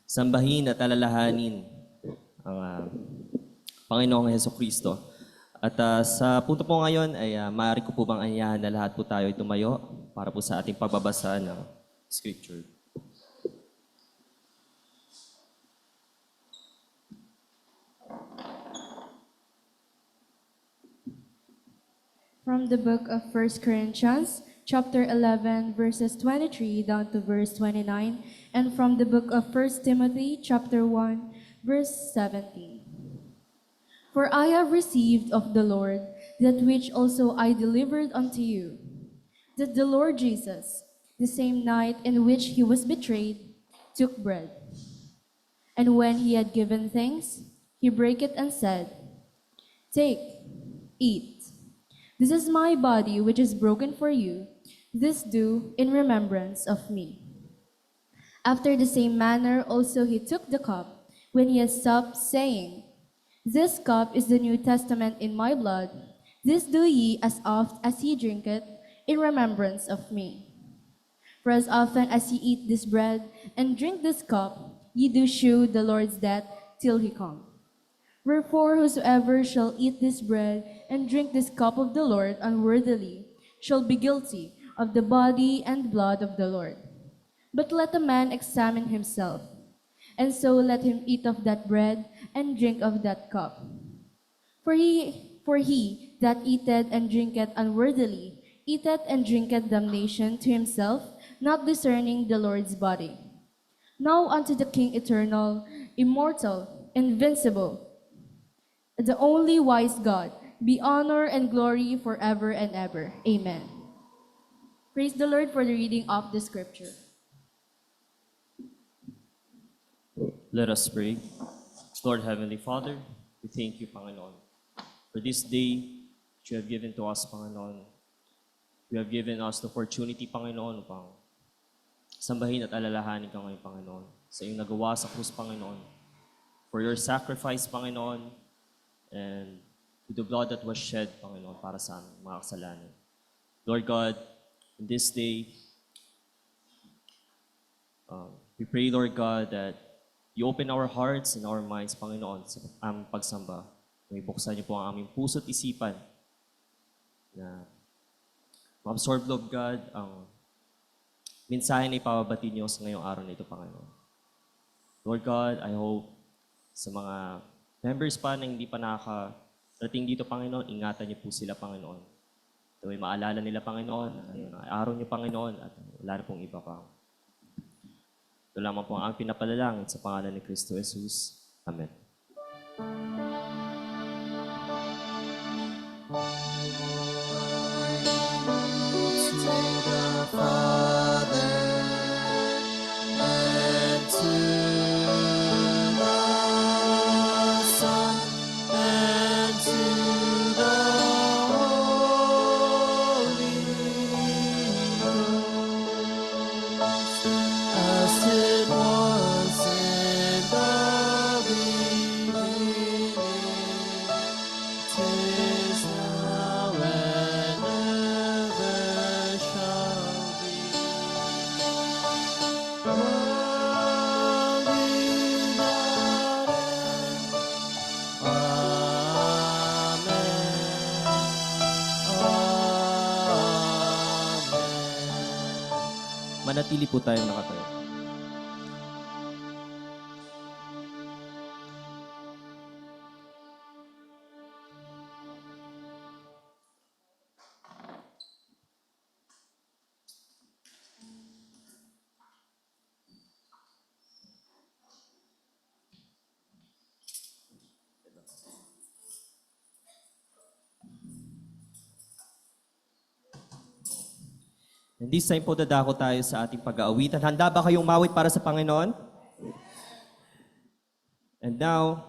sambahin at alalahanin ang Panginoong Hesukristo. At sa punto po ngayon ay maaari ko po bang anyahan na lahat po tayo ay tumayo para po sa ating pagbabasa ng Scripture. From the book of 1 Corinthians, chapter 11, verses 23 down to verse 29, and from the book of 1 Timothy, chapter 1, verse 17. For I have received of the Lord that which also I delivered unto you, that the Lord Jesus, the same night in which he was betrayed, took bread. And when he had given thanks, he brake it and said, Take, eat. This is my body which is broken for you. This do in remembrance of me. After the same manner also he took the cup when he had supped, saying, This cup is the New Testament in my blood. This do ye as oft as ye drink it in remembrance of me. For as often as ye eat this bread and drink this cup, ye do shew the Lord's death till he come. Wherefore whosoever shall eat this bread and drink this cup of the Lord unworthily shall be guilty of the body and blood of the Lord. But let a man examine himself, and so let him eat of that bread and drink of that cup. For he that eateth and drinketh unworthily eateth and drinketh damnation to himself, not discerning the Lord's body. Now unto the King eternal, immortal, invincible, the only wise God, be honor and glory forever and ever. Amen. Praise the Lord for the reading of the scripture. Let us pray. Lord Heavenly Father, we thank you, Panginoon, for this day that you have given to us, Panginoon. You have given us the opportunity, Panginoon, upang sambahin at alalahanin ka ngayon, Panginoon, sa iyong nagawa sa krus, Panginoon. For your sacrifice, Panginoon, and to the blood that was shed, Panginoon, para sa aming mga kasalanan. Lord God, in this day, we pray, Lord God, that you open our hearts and our minds, Panginoon, sa aming pagsamba. May buksan niyo po ang aming puso at isipan na ma-absorb, Lord God, ang mensahe na ipababati niyo sa ngayong araw na ito, Panginoon. Lord God, I hope sa mga members pa na hindi pa nakarating dito, Panginoon, ingatan niyo po sila, Panginoon. Ito ay maalala nila, Panginoon, ang araw niyo, Panginoon, at wala na pong iba pa. Ito lamang po ang pinapalalangin sa pangalan ni Kristo Jesus. Amen. Manatili po tayong nakatayo. And this time po dadako tayo sa ating pag-aawitan. Handa ba kayong mawit para sa Panginoon? And now,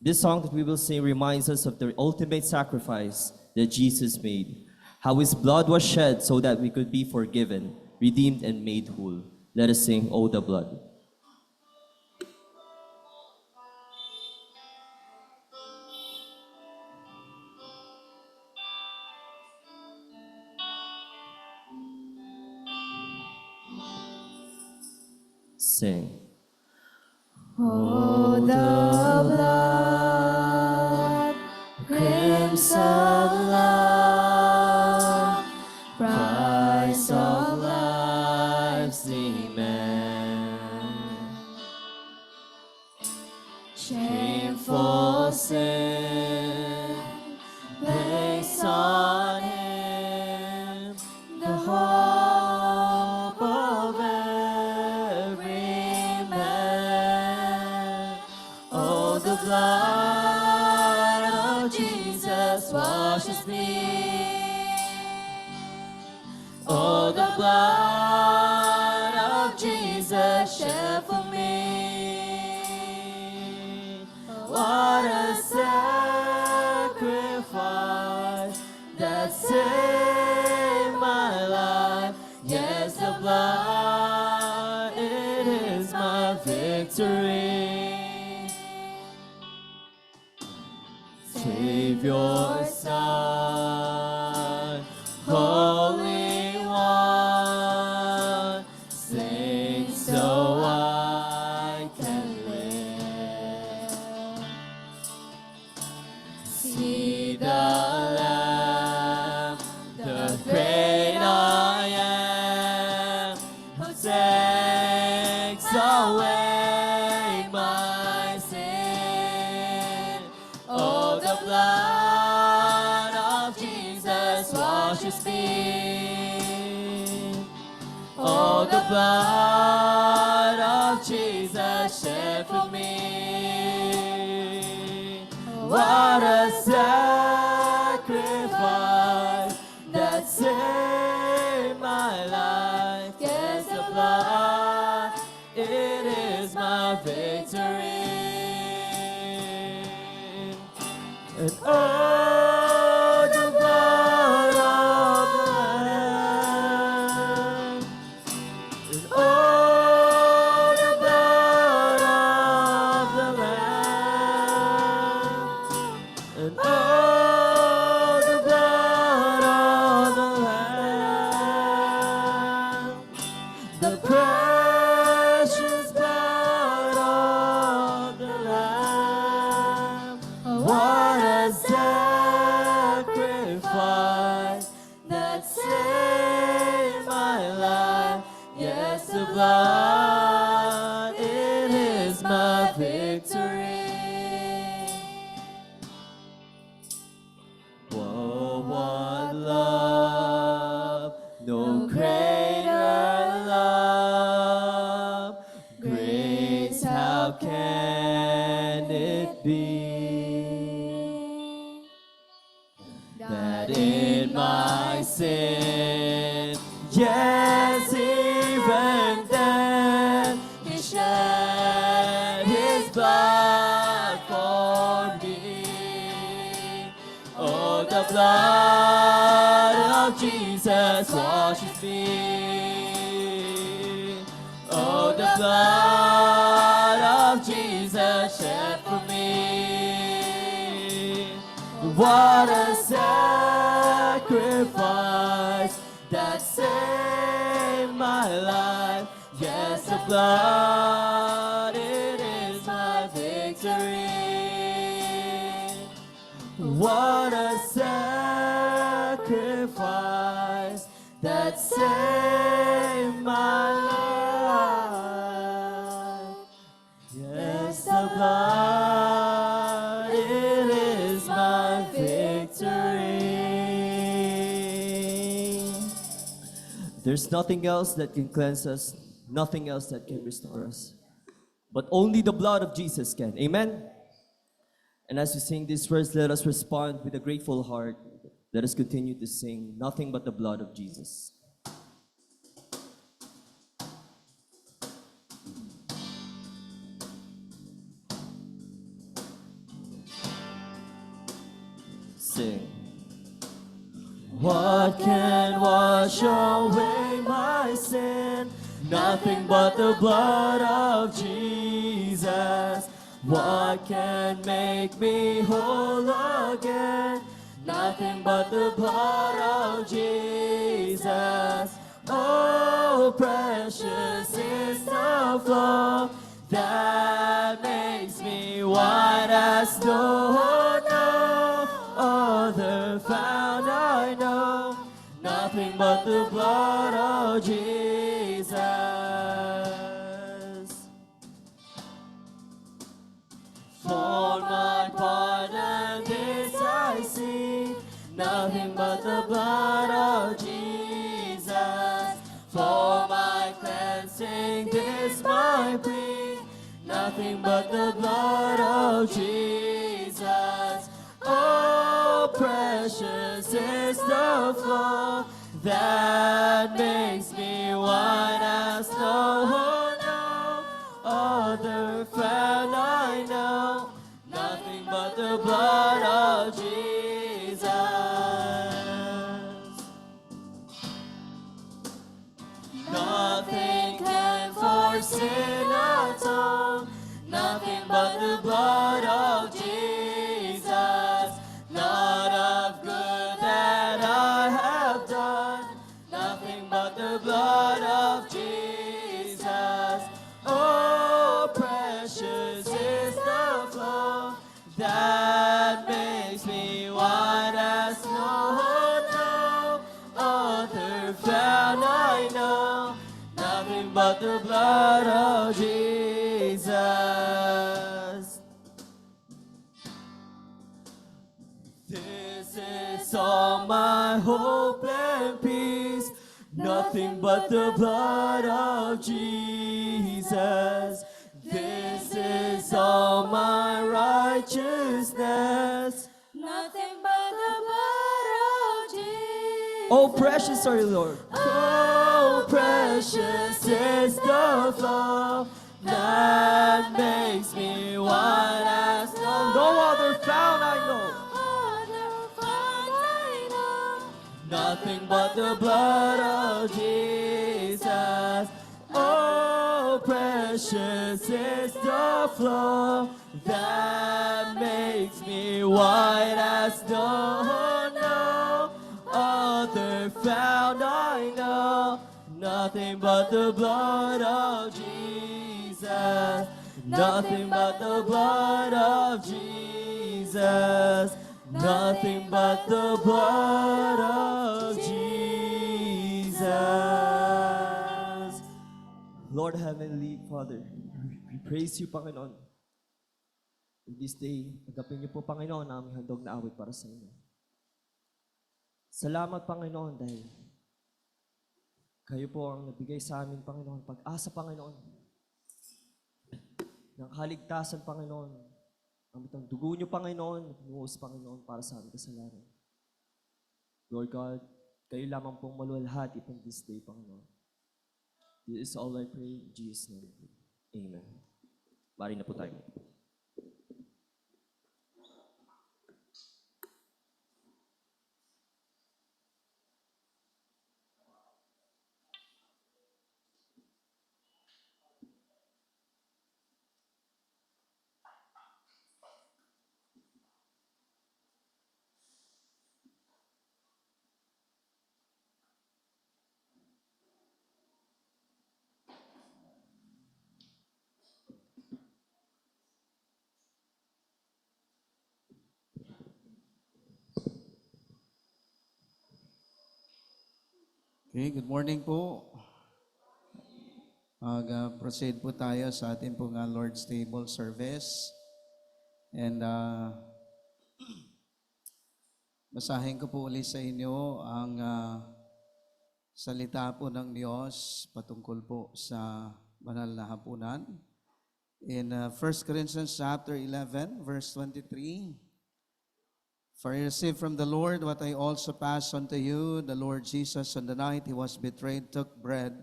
this song that we will sing reminds us of the ultimate sacrifice that Jesus made. How His blood was shed so that we could be forgiven, redeemed, and made whole. Let us sing, "Oh, the Blood." Sing. Oh, the blood, crimson love, price of life's demand. Shameful sin, place on him the hope of every man. Oh, the blood of Jesus washes me. Oh, the blood of Jesus shed for me. What a sacrifice that saved my life. Yes, the blood, it is my victory. Savior, Son, Holy One, sing so I can live. See the Lamb, the great I am, who takes away my sin. Oh, the blood of Jesus washes me. Oh, the blood of Jesus shed for me. What a sacrifice that saved my life. Yes, the blood, it is my victory. And oh, the blood of the Lamb. And oh, the blood of the Lamb. And oh, the blood of the Lamb. The precious blood of the Lamb. What a sacrifice that saved my life. Yes, the blood, it is my victory. Whoa, what love, no greater love. Grace, how can it be that in my sin, yes, even then, He shed His blood for me. Oh, the blood of Jesus washes me. Oh, the blood of Jesus shed for me. What a sacrifice that saved my life. Yes, the blood, it is my victory. What a sacrifice that saved my life. Yes, the blood, it is my victory. There's nothing else that can cleanse us, nothing else that can restore us, but only the blood of Jesus can. Amen? And as we sing these words, let us respond with a grateful heart. Let us continue to sing, nothing but the blood of Jesus. Sing. What can wash away my sin? Nothing but the blood of Jesus. What can make me whole again? Nothing but the blood of Jesus. Oh, precious is the the flow that makes me white as snow. No other found I know, nothing but the blood of Jesus. For my pardon, this I see, nothing but the blood of Jesus. For my cleansing, this my plea, nothing but the blood of Jesus. Oh, precious is the flow that makes me white as snow. No other found I know, nothing but the blood of Jesus. Nothing can for sin atone, nothing but the blood of Jesus. Not of good that I have done, nothing but the blood of Jesus. Oh, precious is the flow that makes me white as snow. No other found I know, nothing but the blood of Jesus. This is all my hope and peace, nothing but the blood of Jesus. This is all my righteousness, Nothing but the blood of Jesus. oh, precious are you, Lord. Oh, precious is the flow that makes me white as snow. No other found I know, nothing but the blood of Jesus. Oh, precious is the flow that makes me white as snow. No other found I know, nothing but the blood of Jesus. Nothing but the blood of Jesus. Nothing but the blood of Jesus. Lord Heavenly Father, we praise you, Panginoon. In this day, agapin niyo po, Panginoon, ang aming handog na awit para sa inyo. Salamat, Panginoon, dahil kayo po ang nagbigay sa amin, Panginoon, pag-asa, Panginoon, ng kaligtasan, Panginoon. Ang itong dugo niyo, Panginoon, pinuhos, Panginoon, para sa aming kasalanan. Lord God, kayo lamang pong maluwalhati itong this day, Panginoon. This is all I pray in Jesus' name. Amen. Bari na po tayo. Okay, good morning po. Mag-proceed po tayo sa ating pong Lord's Table Service. And basahin ko po ulit sa inyo ang salita po ng Diyos patungkol po sa banal na hapunan. In 1 Corinthians chapter 11, verse 23, For I received from the Lord what I also passed on to you. The Lord Jesus, on the night he was betrayed, took bread.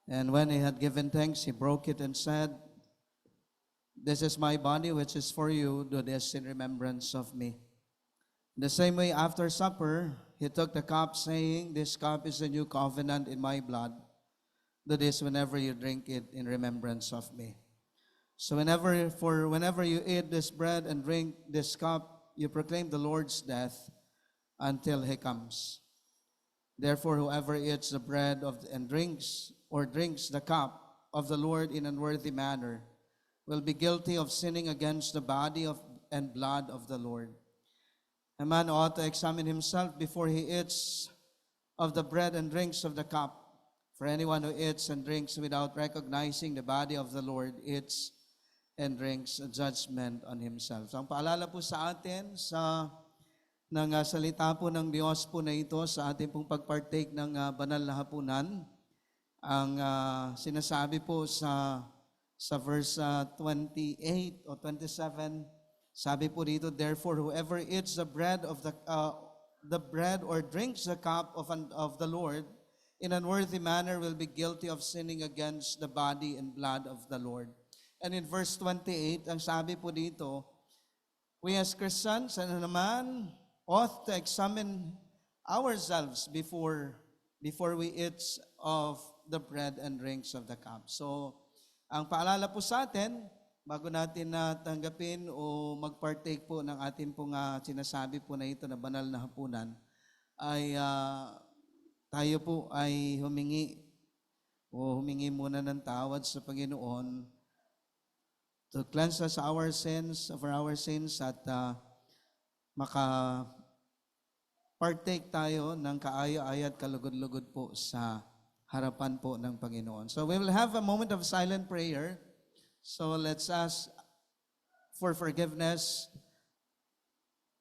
And when he had given thanks, he broke it and said, This is my body which is for you. Do this in remembrance of me. In the same way, after supper, he took the cup, saying, This cup is the new covenant in my blood. Do this whenever you drink it in remembrance of me. So whenever you eat this bread and drink this cup, you proclaim the Lord's death until he comes. Therefore, whoever eats the bread and drinks the cup of the Lord in an unworthy manner will be guilty of sinning against the body of and blood of the Lord. A man ought to examine himself before he eats of the bread and drinks of the cup. For anyone who eats and drinks without recognizing the body of the Lord eats and drinks a judgment on himself. So ang paalala po sa atin ng salita po ng Diyos po na ito sa ating pong pagpartake ng banal na hapunan, ang sinasabi po sa verse 28 o 27, sabi po dito, therefore whoever eats the bread or drinks the cup of the Lord in an unworthy manner will be guilty of sinning against the body and blood of the Lord. And in verse 28, ang sabi po dito, we as Christians, ano naman, ought to examine ourselves before we eat of the bread and drinks of the cup. So, ang paalala po sa atin, bago natin tanggapin o mag-partake po ng ating pong sinasabi po na ito na banal na hapunan, ay tayo po ay humingi muna ng tawad sa Panginoon to cleanse us of our sins at maka-partake tayo ng kaaya-aya at kalugod-lugod po sa harapan po ng Panginoon. So we will have a moment of silent prayer. So let's ask for forgiveness.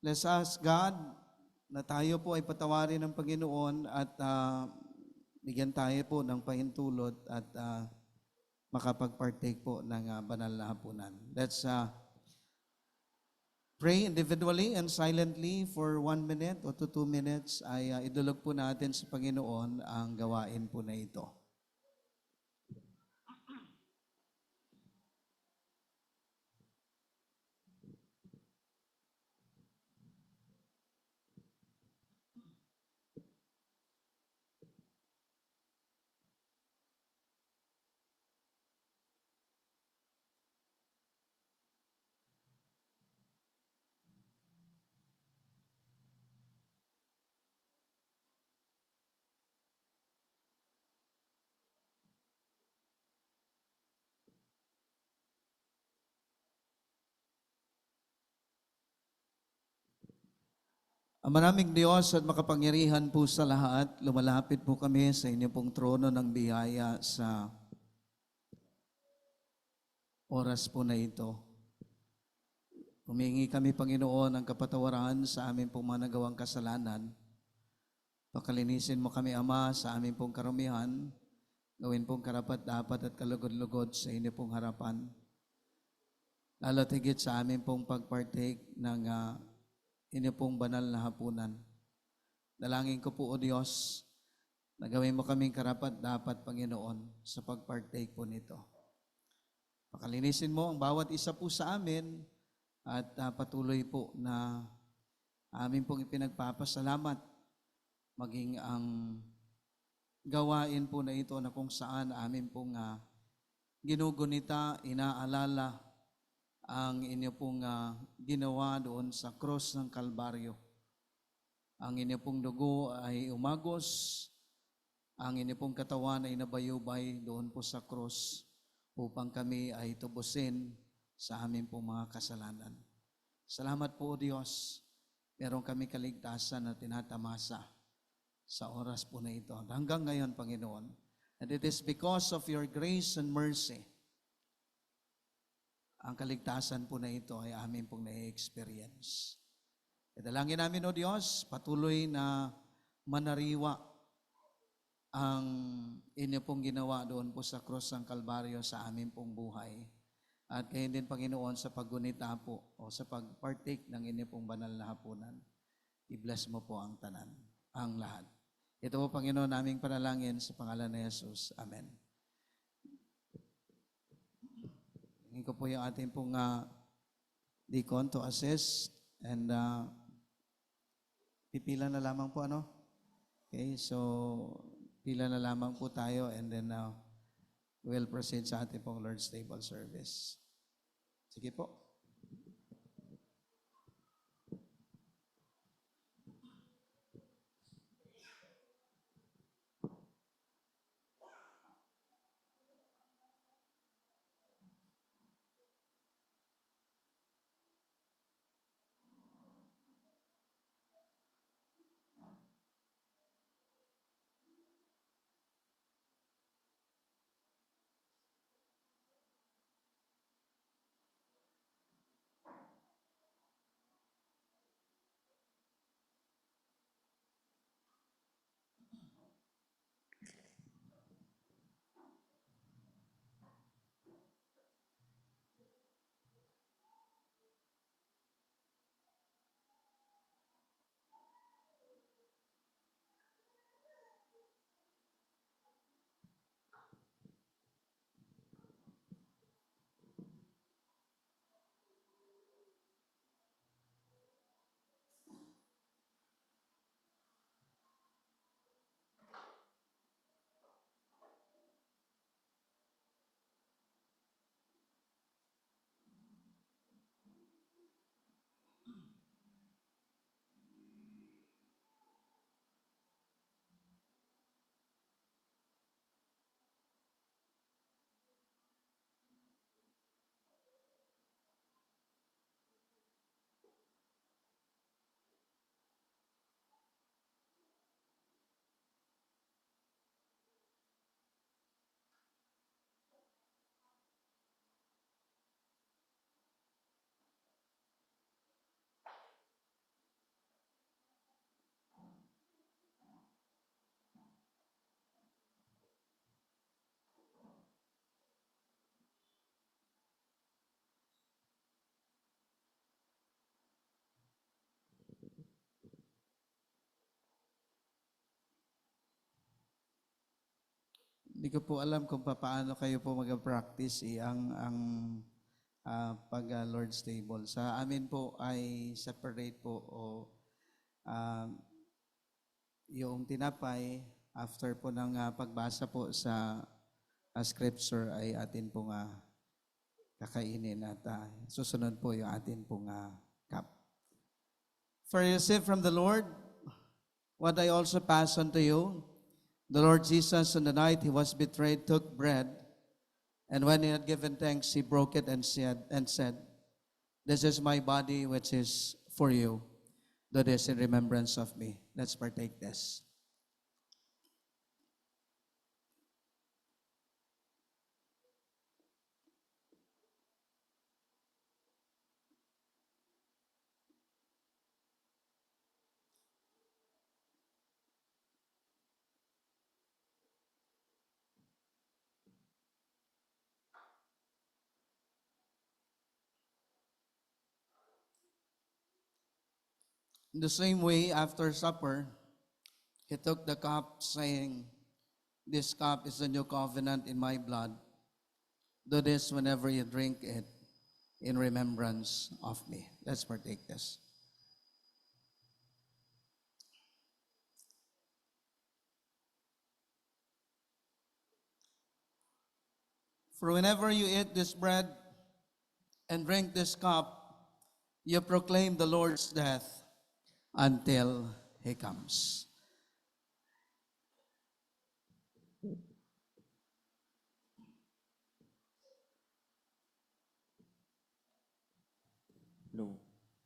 Let's ask God na tayo po ay patawarin ng Panginoon at bigyan tayo po ng pahintulot at makapag-partake po ng banal na hapunan. Let's pray individually and silently for 1 minute o to 2 minutes ay idulog po natin sa Panginoon ang gawain po na ito. Ang maraming Diyos at makapangyarihan po sa lahat, lumalapit po kami sa inyo pong trono ng biyaya sa oras po na ito. Humingi kami, Panginoon, ng kapatawaran sa aming pong mga nagawang kasalanan. Pakalinisin mo kami, Ama, sa aming pong karumihan. Gawin pong karapat-dapat at kalugod-lugod sa inyo pong harapan. Lalo tigit sa aming pong pagpartake ng inyo pong banal na hapunan. Dalangin ko po, O Diyos, na gawin mo kaming karapat-dapat, Panginoon, sa pagpartake po nito. Pakalinisin mo ang bawat isa po sa amin at patuloy po na amin pong ipinagpapasalamat maging ang gawain po na ito na kung saan amin pong ginugunita, inaalala ang inyo pong ginawa doon sa cross ng Kalbaryo. Ang inyo pong dugo ay umagos, ang inyo pong katawan ay nabayubay doon po sa cross upang kami ay tubusin sa amin pong mga kasalanan. Salamat po, O Diyos, meron kami kaligtasan na tinatamasa sa oras po na ito. Hanggang ngayon, Panginoon. And it is because of your grace and mercy ang kaligtasan po na ito ay amin pong na-experience. Dalangin namin, O Diyos, patuloy na manariwa ang inyo pong ginawa doon po sa cross ng Kalbaryo sa amin pong buhay. At kayo din, Panginoon, sa paggunita po o sa pagpartake ng inyo pong banal na hapunan. I-bless mo po ang tanan, ang lahat. Ito po, Panginoon, naming panalangin sa pangalan ni Jesus. Amen. Hingin ko po yung ating pong deacon to assist and pipila na lamang po ano. Okay, so pila na lamang po tayo and then we'll proceed sa ating pong Lord's Table service. Sige po. Hindi ko po alam kung paano kayo po mag-practice ang pag-Lord's table. Sa amin po ay separate po o ah, yung tinapay after po ng pagbasa po sa scripture ay atin pong kakainin at susunod po yung atin pong cup. For you receive from the Lord what I also pass on to you. The Lord Jesus, on the night he was betrayed, took bread, and when he had given thanks, he broke it and said, "This is my body which is for you. Do this in remembrance of me." Let's partake this. In the same way, after supper, he took the cup, saying, "This cup is the new covenant in my blood. Do this whenever you drink it in remembrance of me." Let's partake this. For whenever you eat this bread and drink this cup, you proclaim the Lord's death until he comes. Hello.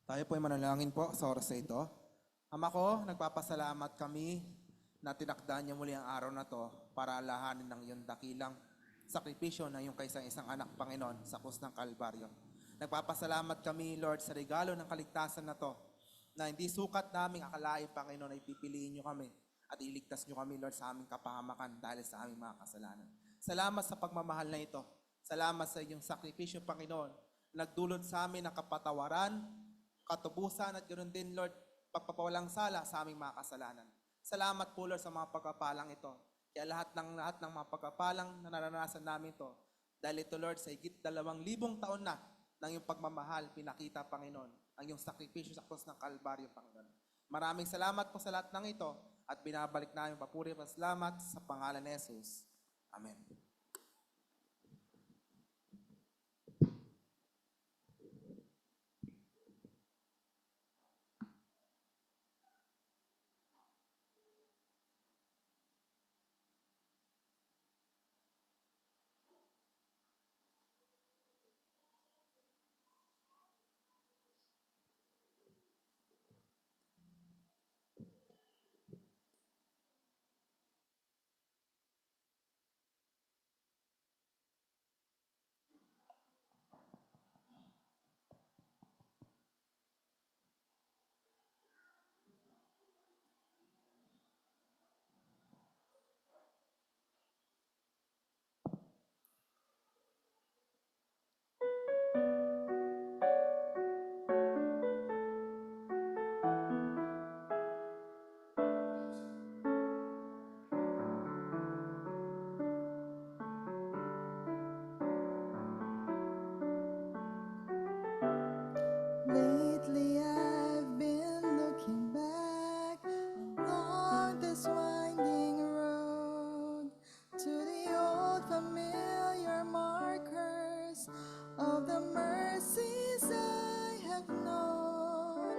Tayo po ay manalangin po sa oras na ito. Ama ko, nagpapasalamat kami na tinakda niyo muli ang araw na to para alahanin ng iyong dakilang sakripisyo ng iyong kaisang-isang anak, Panginoon, sa krus ng Kalbaryo. Nagpapasalamat kami, Lord, sa regalo ng kaligtasan na to, na hindi sukat naming akalain, Panginoon, ay pipiliin niyo kami at iligtas niyo kami, Lord, sa aming kapahamakan dahil sa aming mga kasalanan. Salamat sa pagmamahal na ito. Salamat sa iyong sakripisyo, Panginoon. Nagdulot sa amin ng kapatawaran, katubusan at ganoon din, Lord, pagpapawalang sala sa aming mga kasalanan. Salamat po, Lord, sa mga pagpapalang ito. Kaya lahat ng mga pagpapalang na naranasan namin ito, dahil ito, Lord, sa higit 2,000 taon na ng iyong pagmamahal, pinakita, Panginoon, ang iyong sakripisyo sa krus ng Kalbaryo, Panginoon. Maraming salamat po sa lahat ng ito at binabalik namin papuri at salamat sa pangalan ni Jesus. Amen. Lately I've been looking back along this winding road to the old familiar markers of the mercies I have known.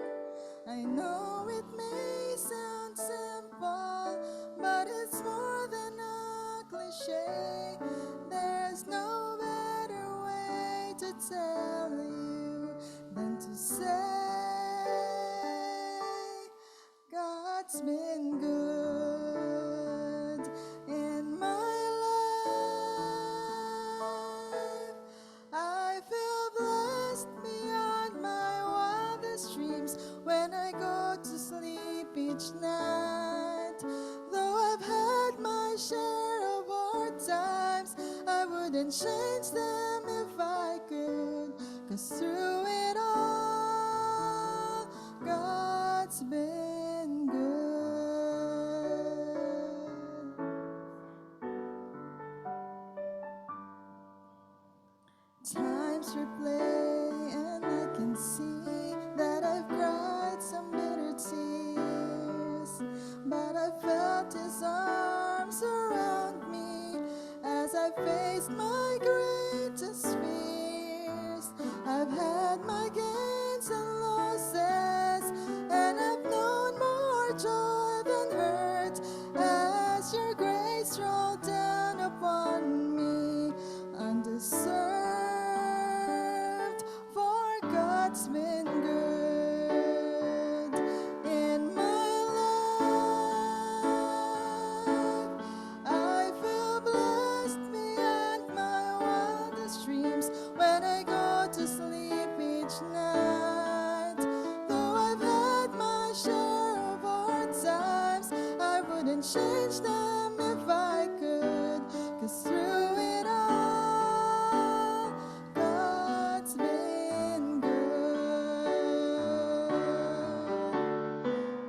I know it may sound simple, but it's more than a cliche. There's no better way to tell you than to say God's been good in my life. I feel blessed beyond my wildest dreams when I go to sleep each night. Though I've had my share of hard times, I wouldn't change them if I could. 'Cause through it all, God's been good. times replay, and I can see that I've cried some bitter tears, but I felt his arms around me as I faced my greatest fears. I've had my gains and losses, and I've known more joy than hurt as your grace rolled down upon me, undeserved, for God's been good in my life. I feel blessed beyond my wildest dreams when I go to sleep each night. Though I've had my share of hard times, I wouldn't change them if I could, 'cause through it all, God's been good.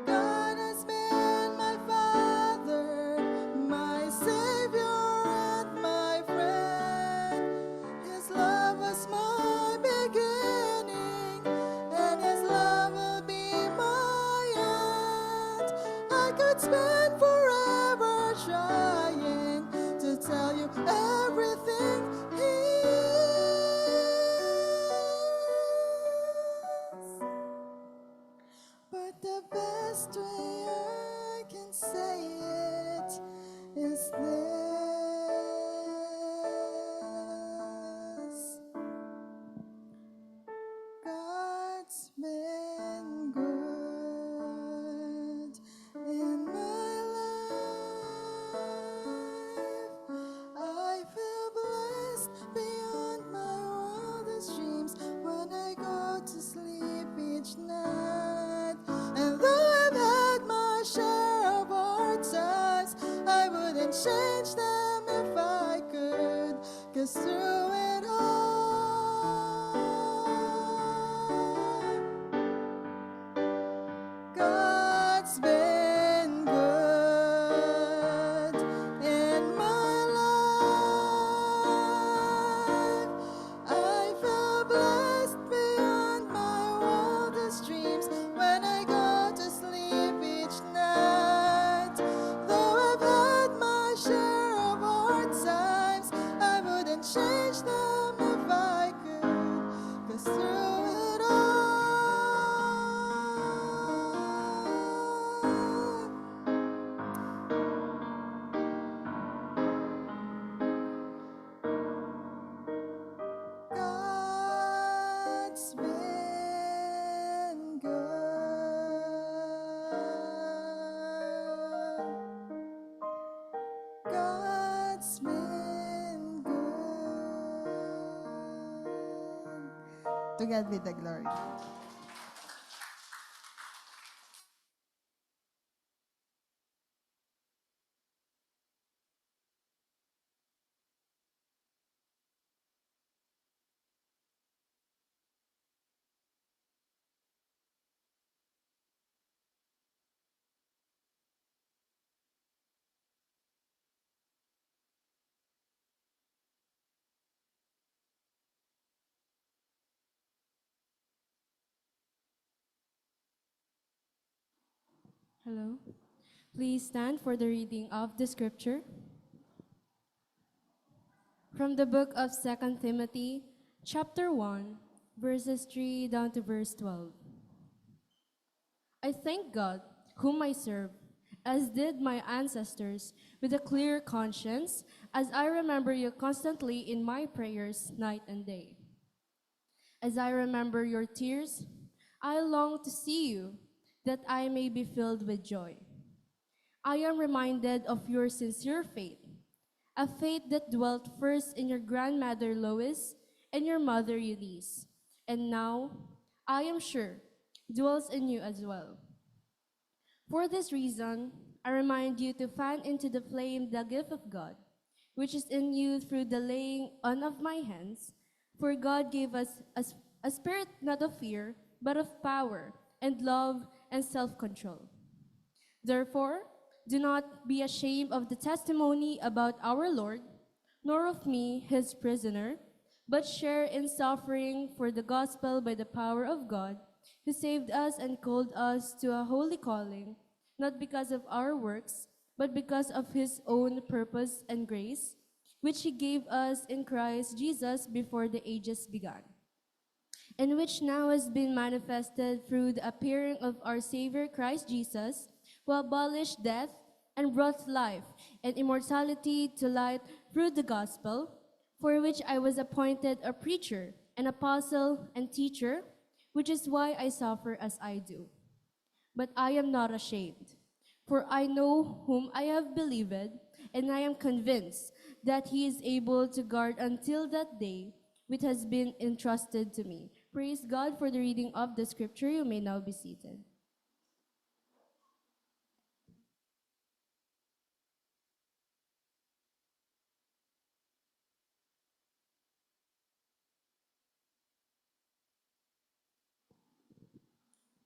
God has been my Father, my Savior, and my friend. His love was my beginning, and His love will be my end. I could spend forever trying to tell you everything He is, but the best way I can say it is this: God's been good in my life. I feel blessed beyond my wildest dreams when I go to sleep each night. And though I've had my share of hard times, I wouldn't change them if I could, 'cause through it all, God's been good in my life. I feel blessed beyond my wildest dreams when I go to sleep each night. Though I've had my share of hard times, I wouldn't change them if I could, 'cause through it all, God's been good. God's been good. To God be the glory. Hello. Please stand for the reading of the scripture. From the book of 2 Timothy, chapter 1, verses 3 down to verse 12. I thank God, whom I serve, as did my ancestors, with a clear conscience, as I remember you constantly in my prayers night and day. As I remember your tears, I long to see you, that I may be filled with joy. I am reminded of your sincere faith, a faith that dwelt first in your grandmother Lois and your mother Eunice, and now, I am sure, dwells in you as well. For this reason, I remind you to fan into the flame the gift of God, which is in you through the laying on of my hands. For God gave us a spirit not of fear, but of power and love and self-control. Therefore, do not be ashamed of the testimony about our Lord, nor of me, his prisoner, but share in suffering for the gospel by the power of God, who saved us and called us to a holy calling, not because of our works, but because of his own purpose and grace, which he gave us in Christ Jesus before the ages began, and which now has been manifested through the appearing of our Savior Christ Jesus, who abolished death and brought life and immortality to light through the gospel, for which I was appointed a preacher, an apostle, and teacher, which is why I suffer as I do. But I am not ashamed, for I know whom I have believed, and I am convinced that he is able to guard until that day which has been entrusted to me. Praise God for the reading of the scripture. You may now be seated.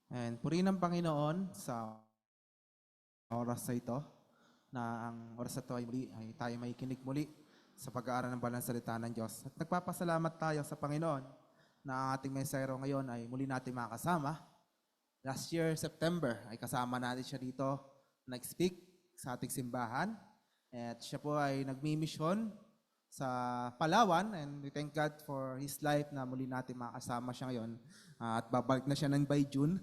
And purihin ng Panginoon sa oras na ito, na ang oras na ito ay muli, ay tayo may kinig muli sa pag-aaral ng banal na salita ng Diyos. At nagpapasalamat tayo sa Panginoon na ang ating mesero ngayon ay muli natin makasama. Last year, September, ay kasama natin siya dito nag-speak sa ating simbahan. At siya po ay nagmi-mission sa Palawan, and we thank God for his life na muli natin makasama siya ngayon. At babalik na siya ng by June.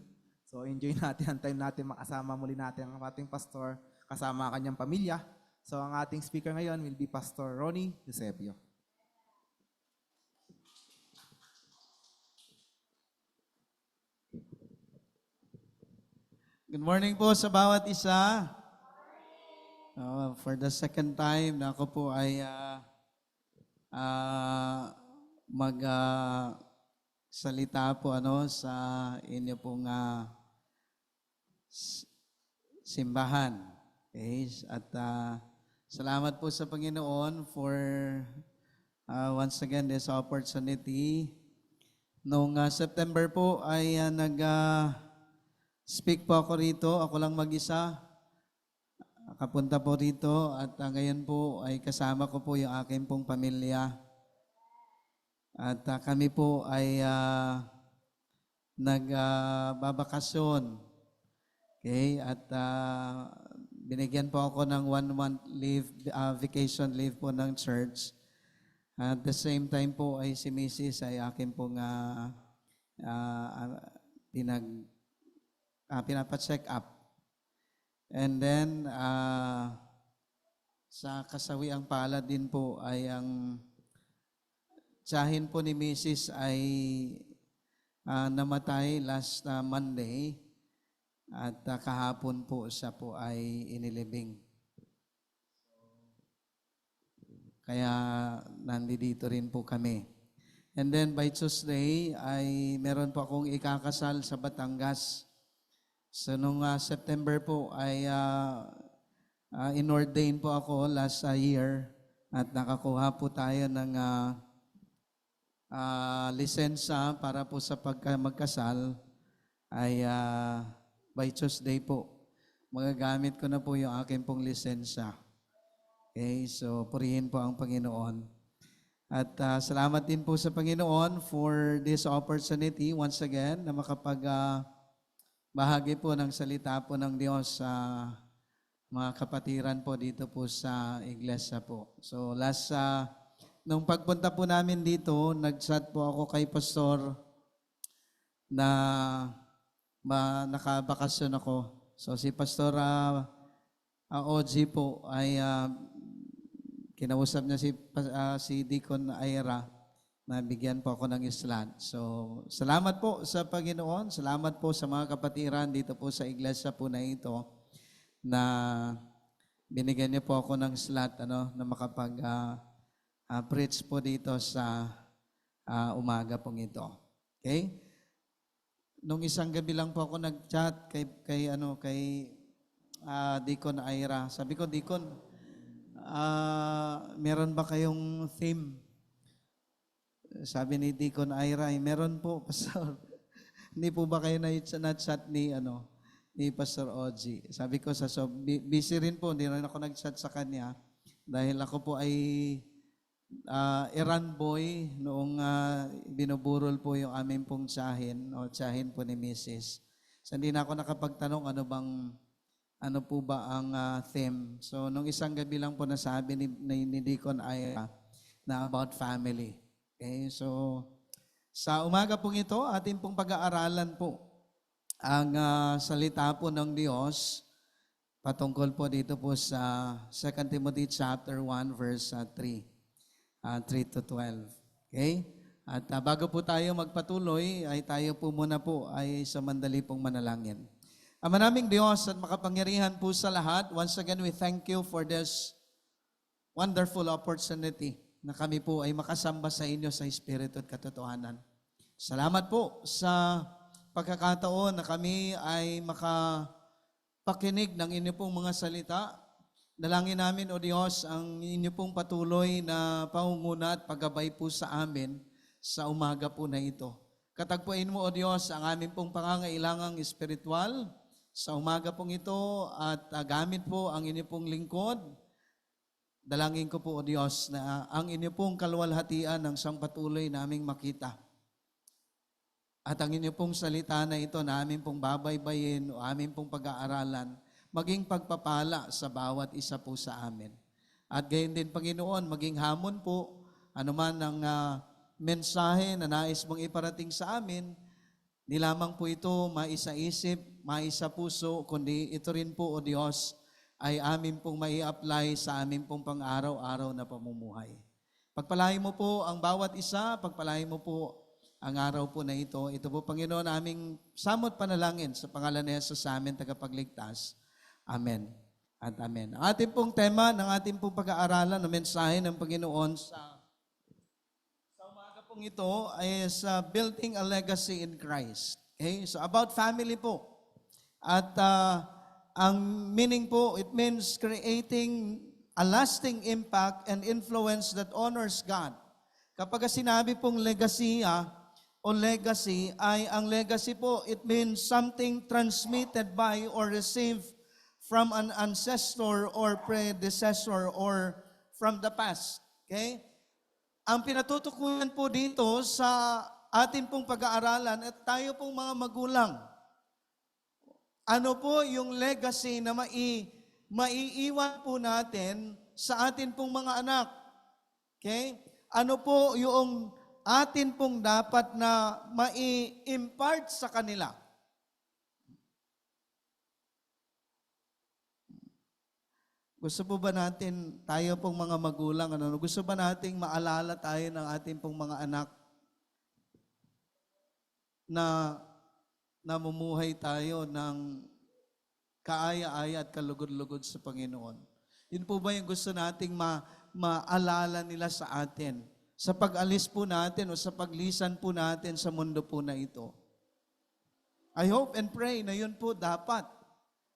So enjoy natin ang time natin makasama muli natin ang ating pastor kasama ang kanyang pamilya. So ang ating speaker ngayon will be Pastor Ronnie Eusebio. Good morning po sa bawat isa. For the second time na ako po ay salita po sa inyo pong simbahan. Okay? At salamat po sa Panginoon for once again this opportunity. Noong September po ay speak po ako rito. Ako lang mag-isa. Kapunta po rito at ngayon po ay kasama ko po yung aking pong pamilya. At kami po ay nagbabakasyon. Okay? At binigyan po ako ng 1 month leave, vacation leave po ng church. At the same time po ay si Mrs. ay akin pong pinapacheck up. And then, sa kasawiang palad din po ay ang tiyahin po ni Mrs. ay namatay last Monday at kahapon po siya po ay inilibing. Kaya nandito rin po kami. And then by Tuesday ay meron po akong ikakasal sa Batangas. So nung September po ay inordain po ako last year at nakakuha po tayo ng lisensya para po sa magkasal ay by Tuesday po. Magagamit ko na po yung akin pong lisensya. Okay, so purihin po ang Panginoon. At salamat din po sa Panginoon for this opportunity once again na bahagi po ng salita po ng Diyos sa mga kapatiran po dito po sa iglesia po. So nung pagpunta po namin dito, nag-chat po ako kay Pastor na nakabakasyon ako. So si Pastor OG po ay kinausap niya si Deacon Aira na bigyan po ako ng slot. So, salamat po sa Panginoon. Salamat po sa mga kapatiran dito po sa iglesia po na ito na binigyan niyo po ako ng slot na makapag-preach po dito sa umaga pong ito. Okay? Nung isang gabi lang po ako nag-chat kay Deacon Aira. Sabi ko, Deacon, meron ba kayong theme? Sabi ni Deacon Aira, meron po, Pastor. Hindi po ba kayo na-chat ni Pastor OG? Sabi ko, busy rin po, hindi rin ako nag-chat sa kanya dahil ako po ay errand boy noong binuburol po yung aming pong tiyahin o tiyahin po ni Mrs. So hindi na ako nakapagtanong ano po ba ang theme. So nung isang gabi lang po nasabi ni Deacon ay na about family. Okay, so sa umaga pong ito, ating pong pag-aaralan po ang salita po ng Diyos patungkol po dito po sa 2 Timothy chapter 1 verse 3 to 12. Okay? At bago po tayo magpatuloy, ay tayo po muna po ay sa mandali pong manalangin. Ama naming Diyos at makapangyarihan po sa lahat, once again we thank you for this wonderful opportunity na kami po ay makasamba sa inyo sa Espiritu at katotohanan. Salamat po sa pagkakataon na kami ay makapakinig ng inyo pong mga salita. Dalangin namin, O Diyos, ang inyo pong patuloy na pangunguna at paggabay po sa amin sa umaga po na ito. Katagpuin mo, O Diyos, ang aming pong pangangailangang espiritual sa umaga pong ito at gamit po ang inyo pong lingkod. Dalangin ko po, O Diyos, na ang inyo pong kaluwalhatian ng siyang patuloy naming makita. At ang inyo pong salita na ito na aming pong babaybayin o aming pong pag-aaralan, maging pagpapala sa bawat isa po sa amin. At gayon din, Panginoon, maging hamon po, anuman ang mensahe na nais mong iparating sa amin, di lamang po ito maisa-isip, maisa-puso, kundi ito rin po, O Diyos, ay amin pong mai-apply sa amin pong pang-araw-araw na pamumuhay. Pagpalain mo po ang bawat isa, pagpalain mo po ang araw po na ito. Ito po, Panginoon, aming samot panalangin sa pangalan ni Jesus sa amin, tagapagligtas. Amen at amen. Ang ating pong tema ng ating pong pag-aaralan ng mensahe ng Panginoon sa umaga pong ito ay sa building a legacy in Christ. Okay? So about family po. At ang meaning po, it means creating a lasting impact and influence that honors God. Kapag sinabi pong legacy o legacy, ay ang legacy po, it means something transmitted by or received from an ancestor or predecessor or from the past. Okay? Ang pinatutukuyan po dito sa atin pong pag-aaralan at tayo pong mga magulang. Ano po yung legacy na maiiwan po natin sa atin pong mga anak? Okay? Ano po yung atin pong dapat na mai-impart sa kanila? Gusto po ba natin, tayo pong mga magulang, gusto ba nating maalala tayo ng ating pong mga anak na namumuhay tayo ng kaaya-aya at kalugod-lugod sa Panginoon? Yun po ba yung gusto nating maalala nila sa atin? Sa pag-alis po natin o sa paglisan po natin sa mundo po na ito. I hope and pray na yun po dapat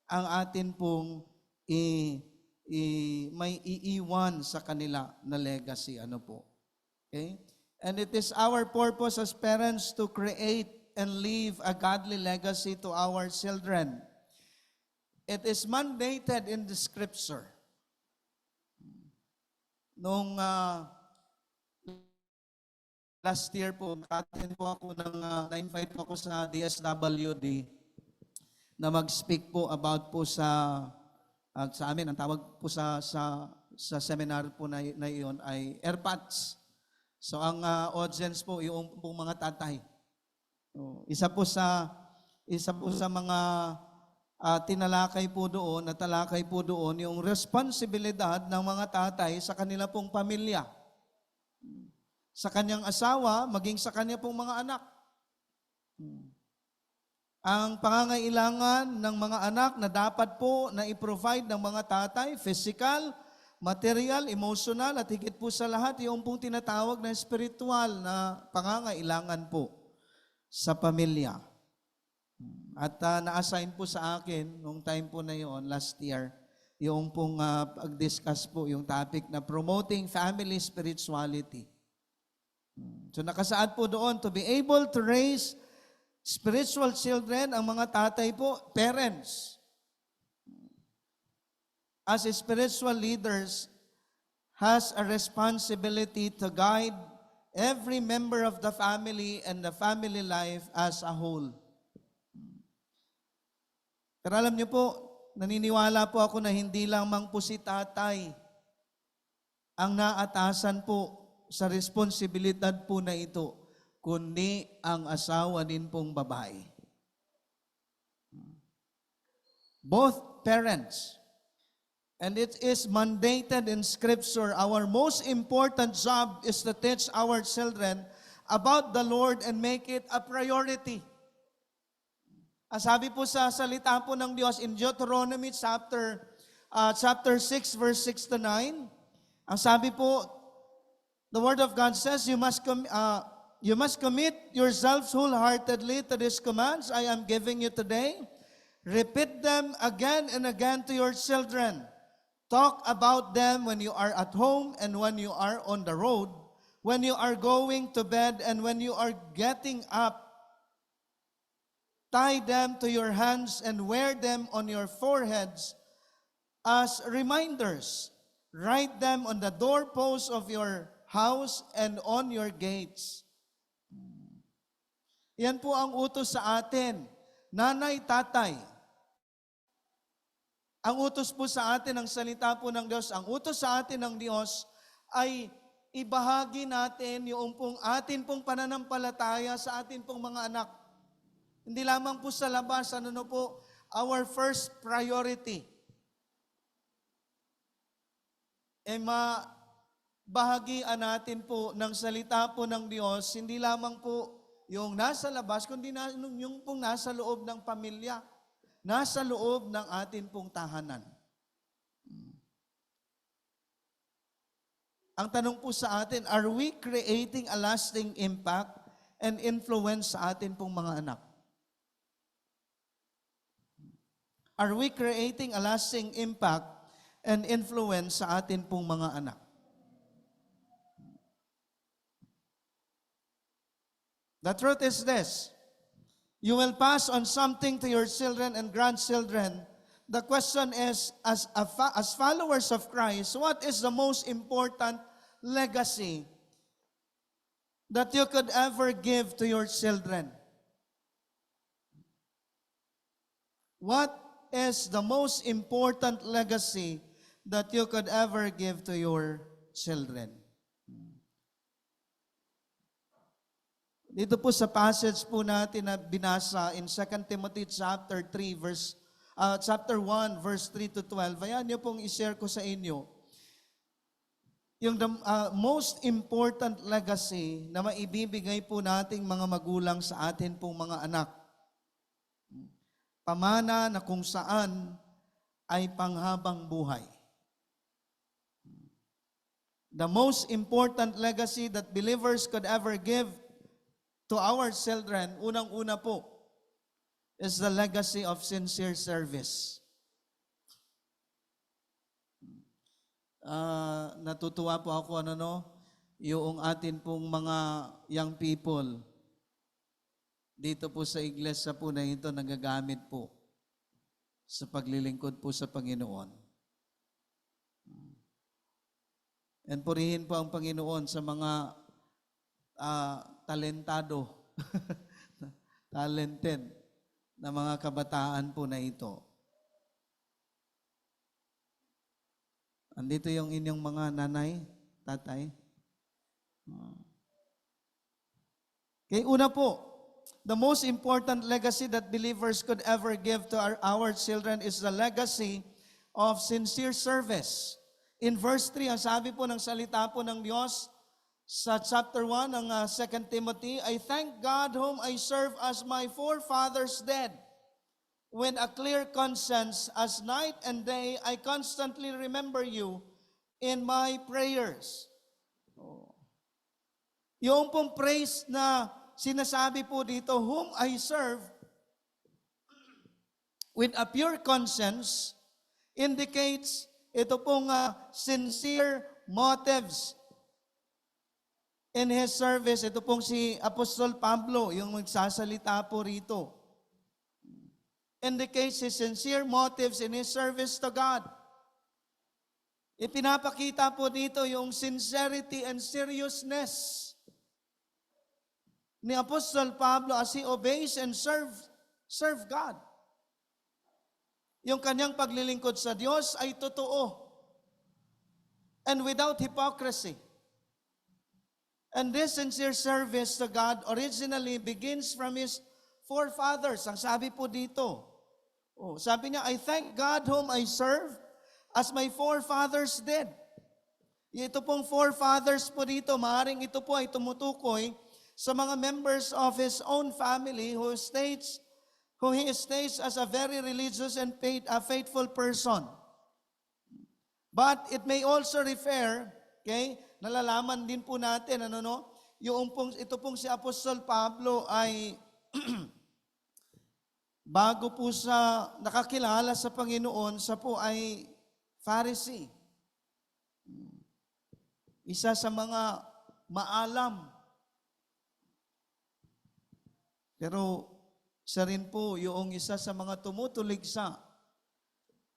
ang atin pong may iiwan sa kanila na legacy. Ano po? Okay? And it is our purpose as parents to create and leave a godly legacy to our children. It is mandated in the scripture. Nung last year po, naka-attend po ako na-invite po ako sa DSWD na mag-speak po about po sa amin, ang tawag po sa seminar po na iyon ay AirPods. So ang audience po, yung pong mga tatay. Isa po sa mga tinalakay po doon, natalakay po doon, yung responsibilidad ng mga tatay sa kanila pong pamilya. Sa kanyang asawa, maging sa kanya pong mga anak. Ang pangangailangan ng mga anak na dapat po na i-provide ng mga tatay, physical, material, emotional, at higit po sa lahat, yung pong tinatawag na spiritual na pangangailangan po sa pamilya. At na-assign po sa akin, nung time po na yon last year, yung pong pag-discuss po yung topic na promoting family spirituality. So nakasaad po doon, to be able to raise spiritual children, ang mga tatay po, parents, as spiritual leaders, has a responsibility to guide every member of the family and the family life as a whole. Pero alam niyo po, naniniwala po ako na hindi lamang po si tatay ang naatasan po sa responsibilidad po na ito, kundi ang asawa din pong babae. Both parents. And it is mandated in Scripture. Our most important job is to teach our children about the Lord and make it a priority. Ang sabi po sa salita po ng Diyos in Deuteronomy chapter 6 verse 6 to 9, ang sabi po, the Word of God says, you must commit yourselves wholeheartedly to these commands I am giving you today. Repeat them again and again to your children. Talk about them when you are at home and when you are on the road, when you are going to bed and when you are getting up. Tie them to your hands and wear them on your foreheads as reminders. Write them on the doorposts of your house and on your gates. Yan po ang utos sa atin. Nanay, tatay. Ang utos po sa atin ng salita po ng Diyos, ang utos sa atin ng Diyos ay ibahagi natin yung pong atin pong pananampalataya sa atin pong mga anak. Hindi lamang po sa labas, po, our first priority. Mabahagian natin po ng salita po ng Diyos, hindi lamang po yung nasa labas, kundi yung pong nasa loob ng pamilya. Nasa loob ng atin pong tahanan. Ang tanong po sa atin, are we creating a lasting impact and influence sa atin pong mga anak? Are we creating a lasting impact and influence sa atin pong mga anak? The truth is this. You will pass on something to your children and grandchildren. The question is, as followers of Christ, what is the most important legacy that you could ever give to your children? What is the most important legacy that you could ever give to your children? Dito po sa passage po natin na binasa in 2 Timothy chapter 1 verse 3 to 12. Ayan niyo pong i-share ko sa inyo. Yung most important legacy na maibibigay po nating mga magulang sa atin pong mga anak. Pamana na kung saan ay panghabang buhay. The most important legacy that believers could ever give to our children, unang-una po, is the legacy of sincere service. Natutuwa po ako, yung atin pong mga young people, dito po sa iglesia po na ito, nagagamit po sa paglilingkod po sa Panginoon. And purihin po ang Panginoon sa mga talentado, talented na mga kabataan po na ito. Andito yung inyong mga nanay, tatay. Okay, una po, the most important legacy that believers could ever give to our children is the legacy of sincere service. In verse 3, ang sabi po ng salita po ng Diyos, sa chapter 1 ng 2 Timothy, I thank God whom I serve as my forefathers did. With a clear conscience, as night and day, I constantly remember you in my prayers. Yung pong praise na sinasabi po dito, whom I serve, with a pure conscience, indicates ito pong sincere motives in his service. Ito pong si Apostol Pablo, yung magsasalita po rito. Indicates his sincere motives in his service to God. Ipinapakita po dito yung sincerity and seriousness ni Apostol Pablo as he obeys and serve God. Yung kanyang paglilingkod sa Diyos ay totoo and without hypocrisy. And this sincere service to God originally begins from his forefathers. Ang sabi po dito, sabi niya, I thank God whom I serve as my forefathers did. Ito pong forefathers po dito, maaaring ito po ay tumutukoy sa mga members of his own family who he states as a very religious and faithful person. But it may also refer, okay, nalalaman din po natin, ito pong si Apostol Pablo ay bago po sa nakakilala sa Panginoon, sa po ay Pharisee. Isa sa mga maalam. Pero siya rin po yung isa sa mga tumutuligsa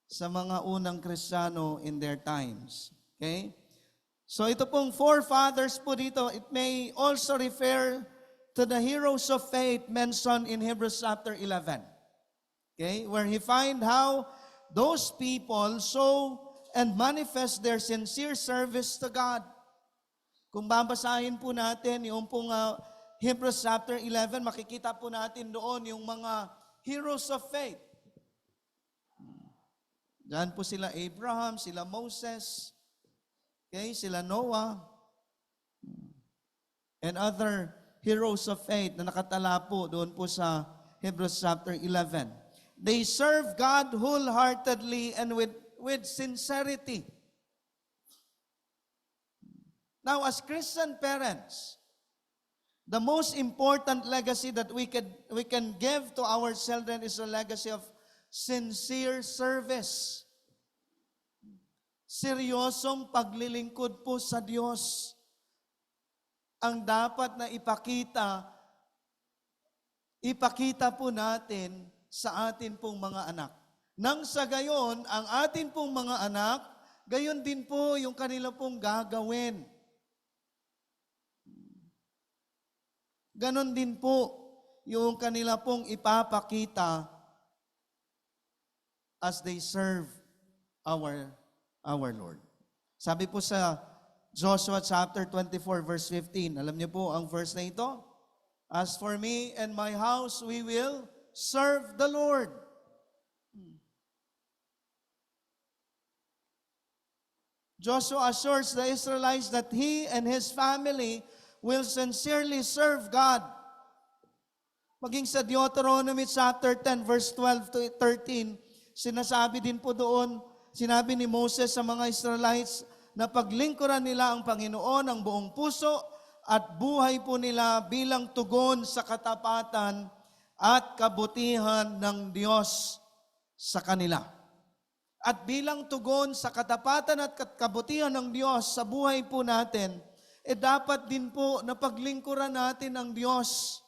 sa mga unang Kristiyano in their times. Okay? So ito pong forefathers po dito, it may also refer to the heroes of faith mentioned in Hebrews chapter 11. Okay? Where he find how those people show and manifest their sincere service to God. Kung babasahin po natin yung pong Hebrews chapter 11, makikita po natin doon yung mga heroes of faith. Diyan po sila Abraham, sila Moses, okay, sila Noah, and other heroes of faith na nakatala po doon po sa Hebrews chapter 11. They serve God wholeheartedly and with sincerity. Now, as Christian parents, the most important legacy that we can give to our children is a legacy of sincere service. Seryosong paglilingkod po sa Diyos ang dapat na ipakita po natin sa atin pong mga anak. Nang sa gayon, ang atin pong mga anak, gayon din po yung kanila pong gagawin. Ganon din po yung kanila pong ipapakita as they serve our Lord. Sabi po sa Joshua chapter 24 verse 15, alam niyo po ang verse na ito? As for me and my house, we will serve the Lord. Joshua assures the Israelites that he and his family will sincerely serve God. Maging sa Deuteronomy chapter 10 verse 12 to 13, sinasabi din po doon, sinabi ni Moses sa mga Israelites na paglingkuran nila ang Panginoon ng buong puso at buhay po nila bilang tugon sa katapatan at kabutihan ng Diyos sa kanila. At bilang tugon sa katapatan at kabutihan ng Diyos sa buhay po natin, dapat din po na paglingkuran natin ang Diyos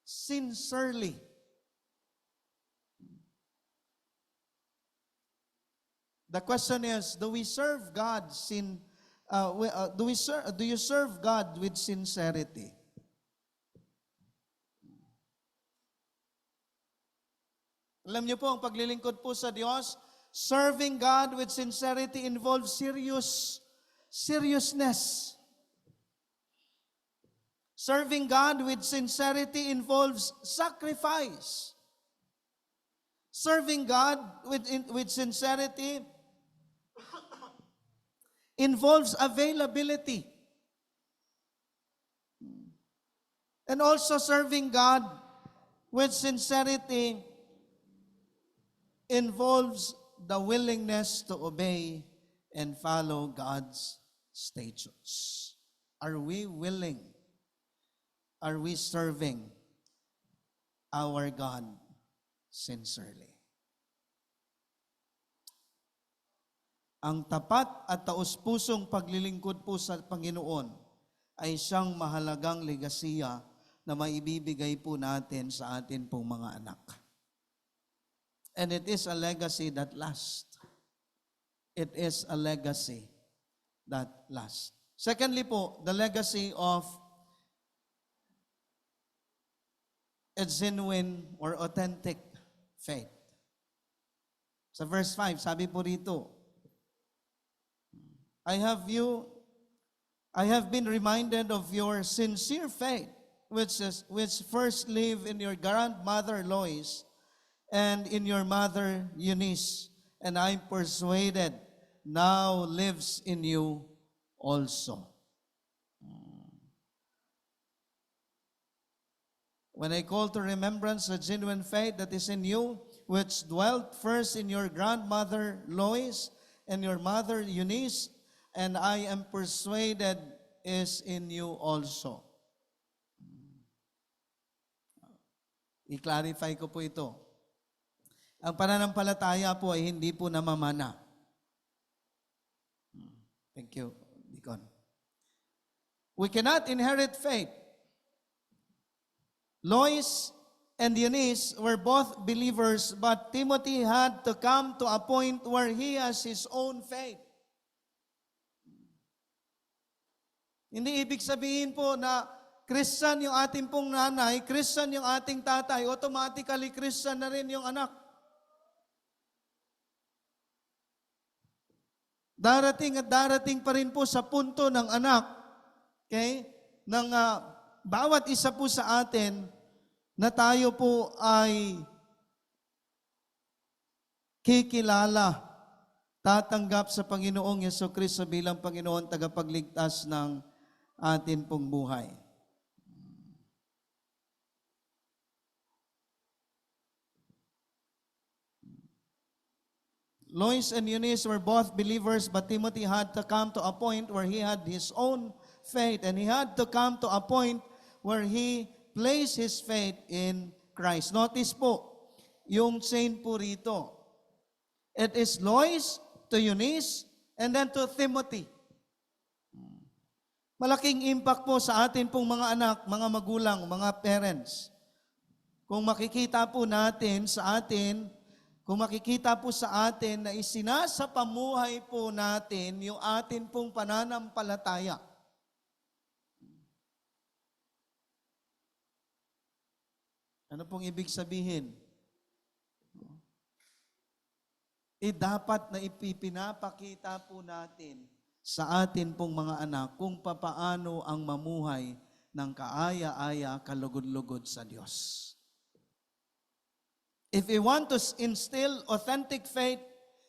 sincerely. The question is, do you serve God with sincerity? Alam niyo po, ang paglilingkod po sa Diyos, serving God with sincerity involves seriousness. Serving God with sincerity involves sacrifice. Serving God with sincerity involves availability. And also serving God with sincerity involves the willingness to obey and follow God's statutes. Are we willing? Are we serving our God sincerely? Ang tapat at taus-pusong paglilingkod po sa Panginoon ay siyang mahalagang legasiya na maibibigay po natin sa atin pong mga anak. And it is a legacy that lasts. It is a legacy that lasts. Secondly po, the legacy of a genuine or authentic faith. Sa verse 5, sabi po rito, I have been reminded of your sincere faith, which first lived in your grandmother Lois and in your mother Eunice, and I'm persuaded now lives in you also. When I call to remembrance the genuine faith that is in you, which dwelt first in your grandmother Lois and your mother Eunice, and I am persuaded is in you also. I-clarify ko po ito. Ang pananampalataya po ay hindi po namamana. Thank you, Deacon. We cannot inherit faith. Lois and Eunice were both believers, but Timothy had to come to a point where he has his own faith. Hindi ibig sabihin po na Christian yung ating pong nanay, Christian yung ating tatay, automatically Christian na rin yung anak. Darating at darating pa rin po sa punto ng anak, okay, ng bawat isa po sa atin na tayo po ay kikilala, tatanggap sa Panginoong Yesukristo bilang Panginoon tagapagligtas ng atin pong buhay. Lois and Eunice were both believers, but Timothy had to come to a point where he had his own faith, and he had to come to a point where he placed his faith in Christ. Notice po, yung chain po rito. It is Lois to Eunice, and then to Timothy. Malaking impact po sa atin pong mga anak, mga magulang, mga parents. Kung makikita po natin sa atin, kung makikita po sa atin na isinasapamuhay po natin yung atin pong pananampalataya. Ano pong ibig sabihin? Dapat na ipinapakita po natin sa atin pong mga anak kung papaano ang mamuhay ng kaaya-aya, kalugod-lugod sa Diyos. If we want to instill authentic faith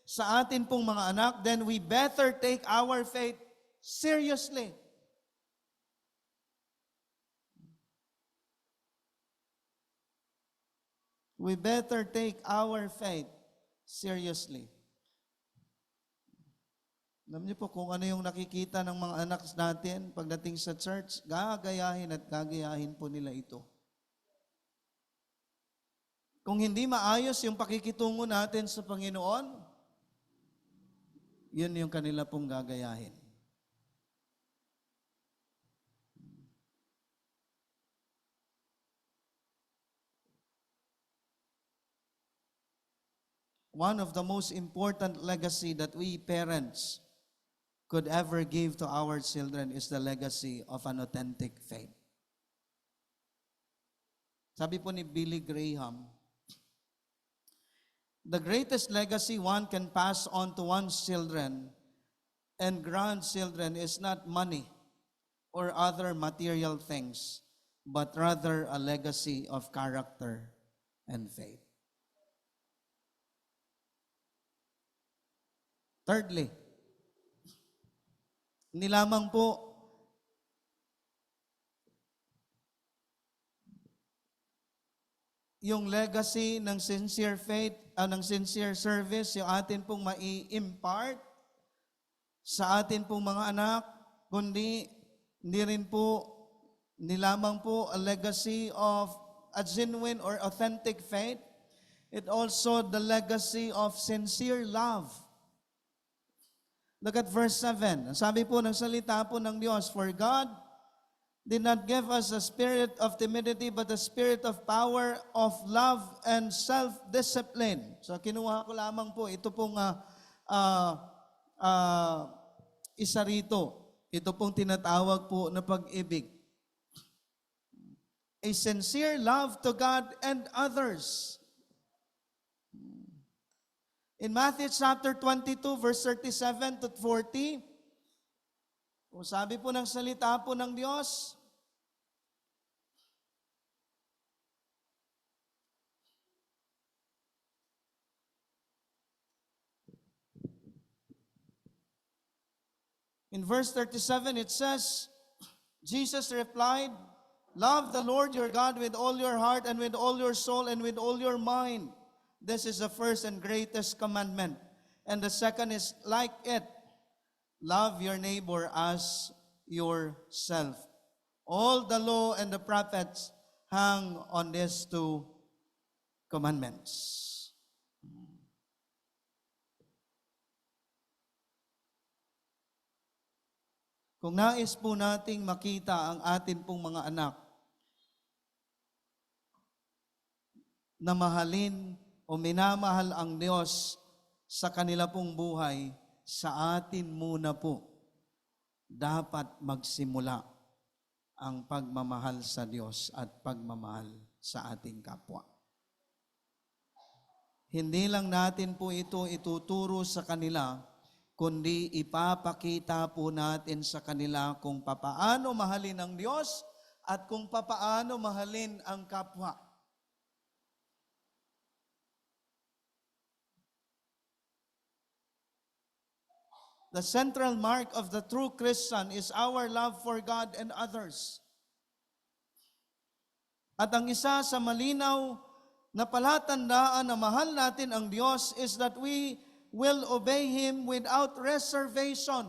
sa atin pong mga anak, then we better take our faith seriously. We better take our faith seriously. Alam niyo po kung ano yung nakikita ng mga anak natin pagdating sa church, gagayahin at gagayahin po nila ito. Kung hindi maayos yung pakikitungo natin sa Panginoon, yun yung kanila pong gagayahin. One of the most important legacy that we parents could ever give to our children is the legacy of an authentic faith. Sabi po ni Billy Graham, the greatest legacy one can pass on to one's children and grandchildren is not money or other material things, but rather a legacy of character and faith. Thirdly, hindi lamang po yung legacy ng sincere faith, ng sincere service, yung atin pong mai-impart sa atin pong mga anak, kundi hindi rin po, hindi lamang po a legacy of a genuine or authentic faith, it also the legacy of sincere love. Look at verse 7. Ang sabi po ng salita po ng Diyos, for God did not give us a spirit of timidity, but a spirit of power, of love, and self-discipline. So kinuha ko lamang po ito pong isa rito. Ito pong tinatawag po na pag-ibig. A sincere love to God and others. In Matthew chapter 22, verse 37 to 40, kung sabi po ng salita po ng Diyos, in verse 37, it says, Jesus replied, "Love the Lord your God with all your heart and with all your soul and with all your mind. This is the first and greatest commandment. And the second is like it. Love your neighbor as yourself. All the law and the prophets hang on these two commandments." Kung nais po nating makita ang atin pong mga anak na mahalin o minamahal ang Diyos sa kanila pong buhay, sa atin muna po dapat magsimula ang pagmamahal sa Diyos at pagmamahal sa ating kapwa. Hindi lang natin po ito ituturo sa kanila, kundi ipapakita po natin sa kanila kung papaano mahalin ang Diyos at kung papaano mahalin ang kapwa. The central mark of the true Christian is our love for God and others. At ang isa sa malinaw na palatandaan na mahal natin ang Diyos is that we will obey Him without reservation.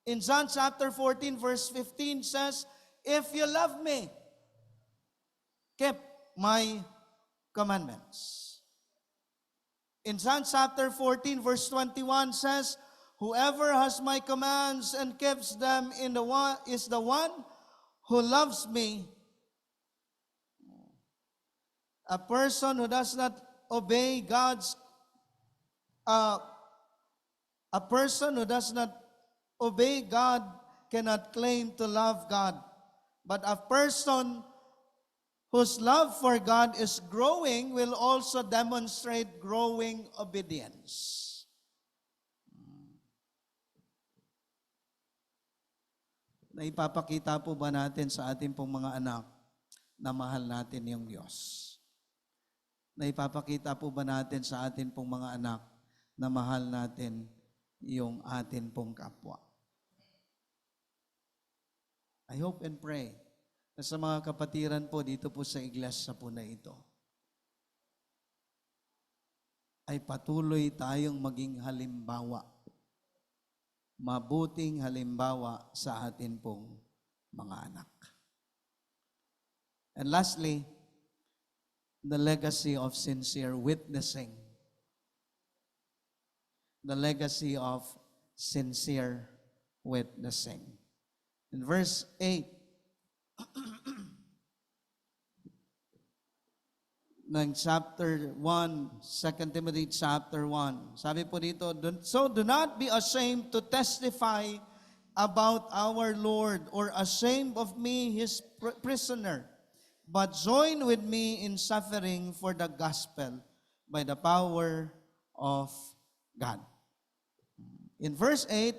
In John chapter 14 verse 15 says, "If you love me, keep my commandments." In John chapter 14 verse 21 says, "Whoever has my commands and keeps them is the one who loves me." A person who does not obey God's a person who does not obey God cannot claim to love God. But a person whose love for God is growing will also demonstrate growing obedience. Naipapakita po ba natin sa ating pong mga anak na mahal natin yung Diyos? Naipapakita po ba natin sa ating pong mga anak na mahal natin yung atin pong kapwa? I hope and pray na sa mga kapatiran po dito po sa iglesia po na ito, ay patuloy tayong maging halimbawa, mabuting halimbawa sa atin pong mga anak. And lastly, the legacy of sincere witnessing. The legacy of sincere witnessing. In verse 8, ng chapter 1, 2 Timothy chapter 1, sabi po dito, "So do not be ashamed to testify about our Lord or ashamed of me, His prisoner, but join with me in suffering for the gospel by the power of God." In verse 8,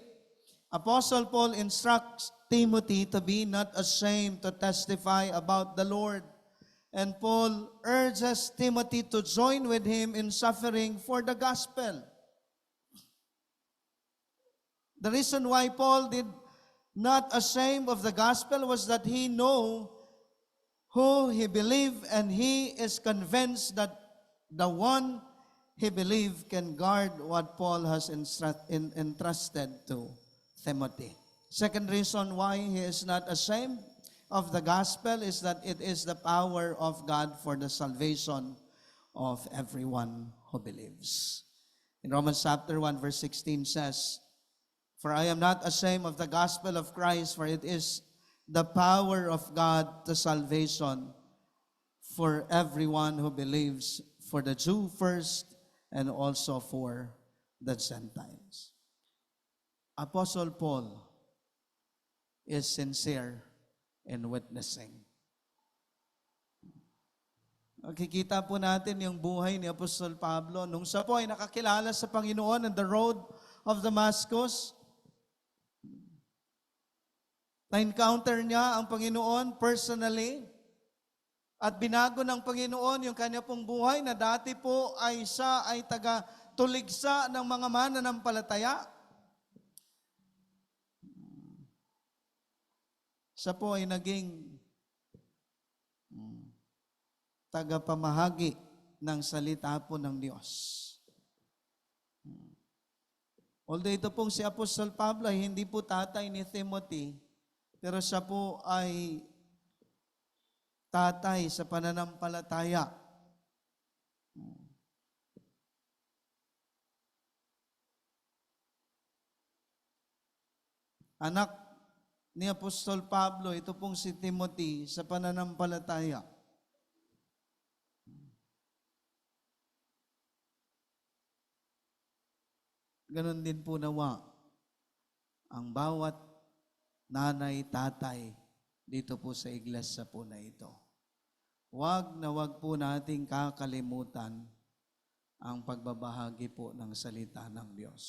Apostle Paul instructs Timothy to be not ashamed to testify about the Lord. And Paul urges Timothy to join with him in suffering for the gospel. The reason why Paul did not ashamed of the gospel was that he knew who he believed, and he is convinced that the one he believed can guard what Paul has entrusted to Timothy. Second reason why he is not ashamed of the gospel is that it is the power of God for the salvation of everyone who believes. In Romans chapter 1 verse 16 says, "For I am not ashamed of the gospel of Christ, for it is the power of God to salvation for everyone who believes, for the Jew first and also for the Gentiles. Apostle Paul is sincere in witnessing. Makikita po natin yung buhay ni Apostol Pablo nung siya po ay nakakilala sa Panginoon on the road of Damascus. Na-encounter niya ang Panginoon personally at binago ng Panginoon yung kanya pong buhay na dati po ay siya ay taga-tuligsa ng mga mananampalataya. Siya po ay naging tagapamahagi ng salita po ng Diyos. Although ito pong si Apostol Pablo ay hindi po tatay ni Timothy, pero siya po ay tatay sa pananampalataya. Anak ni Apostol Pablo, ito pong si Timothy sa pananampalataya. Ganon din po nawa ang bawat nanay, tatay dito po sa iglesia po na ito. Wag po nating kakalimutan ang pagbabahagi po ng salita ng Diyos.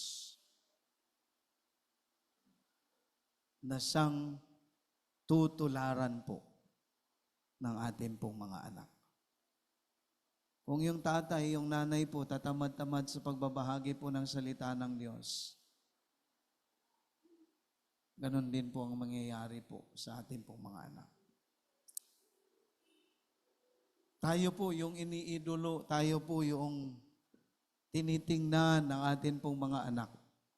Na siyang tutularan po ng ating pong mga anak. Kung yung tatay, yung nanay po, tatamad-tamad sa pagbabahagi po ng salita ng Diyos, ganon din po ang mangyayari po sa ating pong mga anak. Tayo po yung iniidolo, tayo po yung tinitingnan ng ating pong mga anak.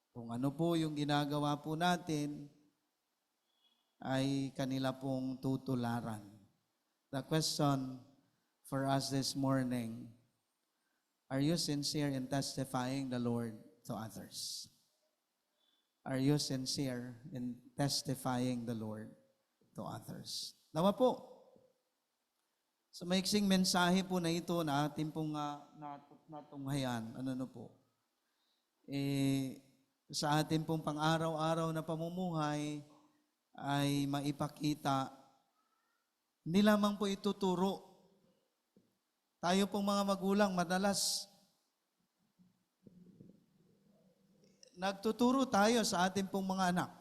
Kung ano po yung ginagawa po natin, ay kanila pong tutularan. The question for us this morning, are you sincere in testifying the Lord to others? Are you sincere in testifying the Lord to others? Nawa po, sa maiksing mensahe po na ito na ating pong natunghayan, sa ating pong pang-araw-araw na pamumuhay, ay maipakita, hindi lamang po ituturo. Tayo pong mga magulang, madalas nagtuturo tayo sa ating pong mga anak.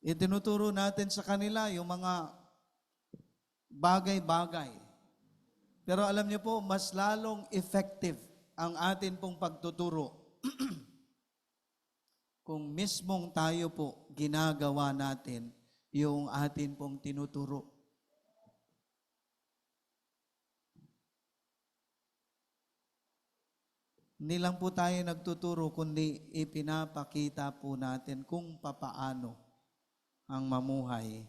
Itinuturo natin sa kanila yung mga bagay-bagay. Pero alam niyo po, mas lalong effective ang atin pong pagtuturo kung mismong tayo po ginagawa natin yung atin pong tinuturo. Hindi lang po tayo nagtuturo, kundi ipinapakita po natin kung papaano ang mamuhay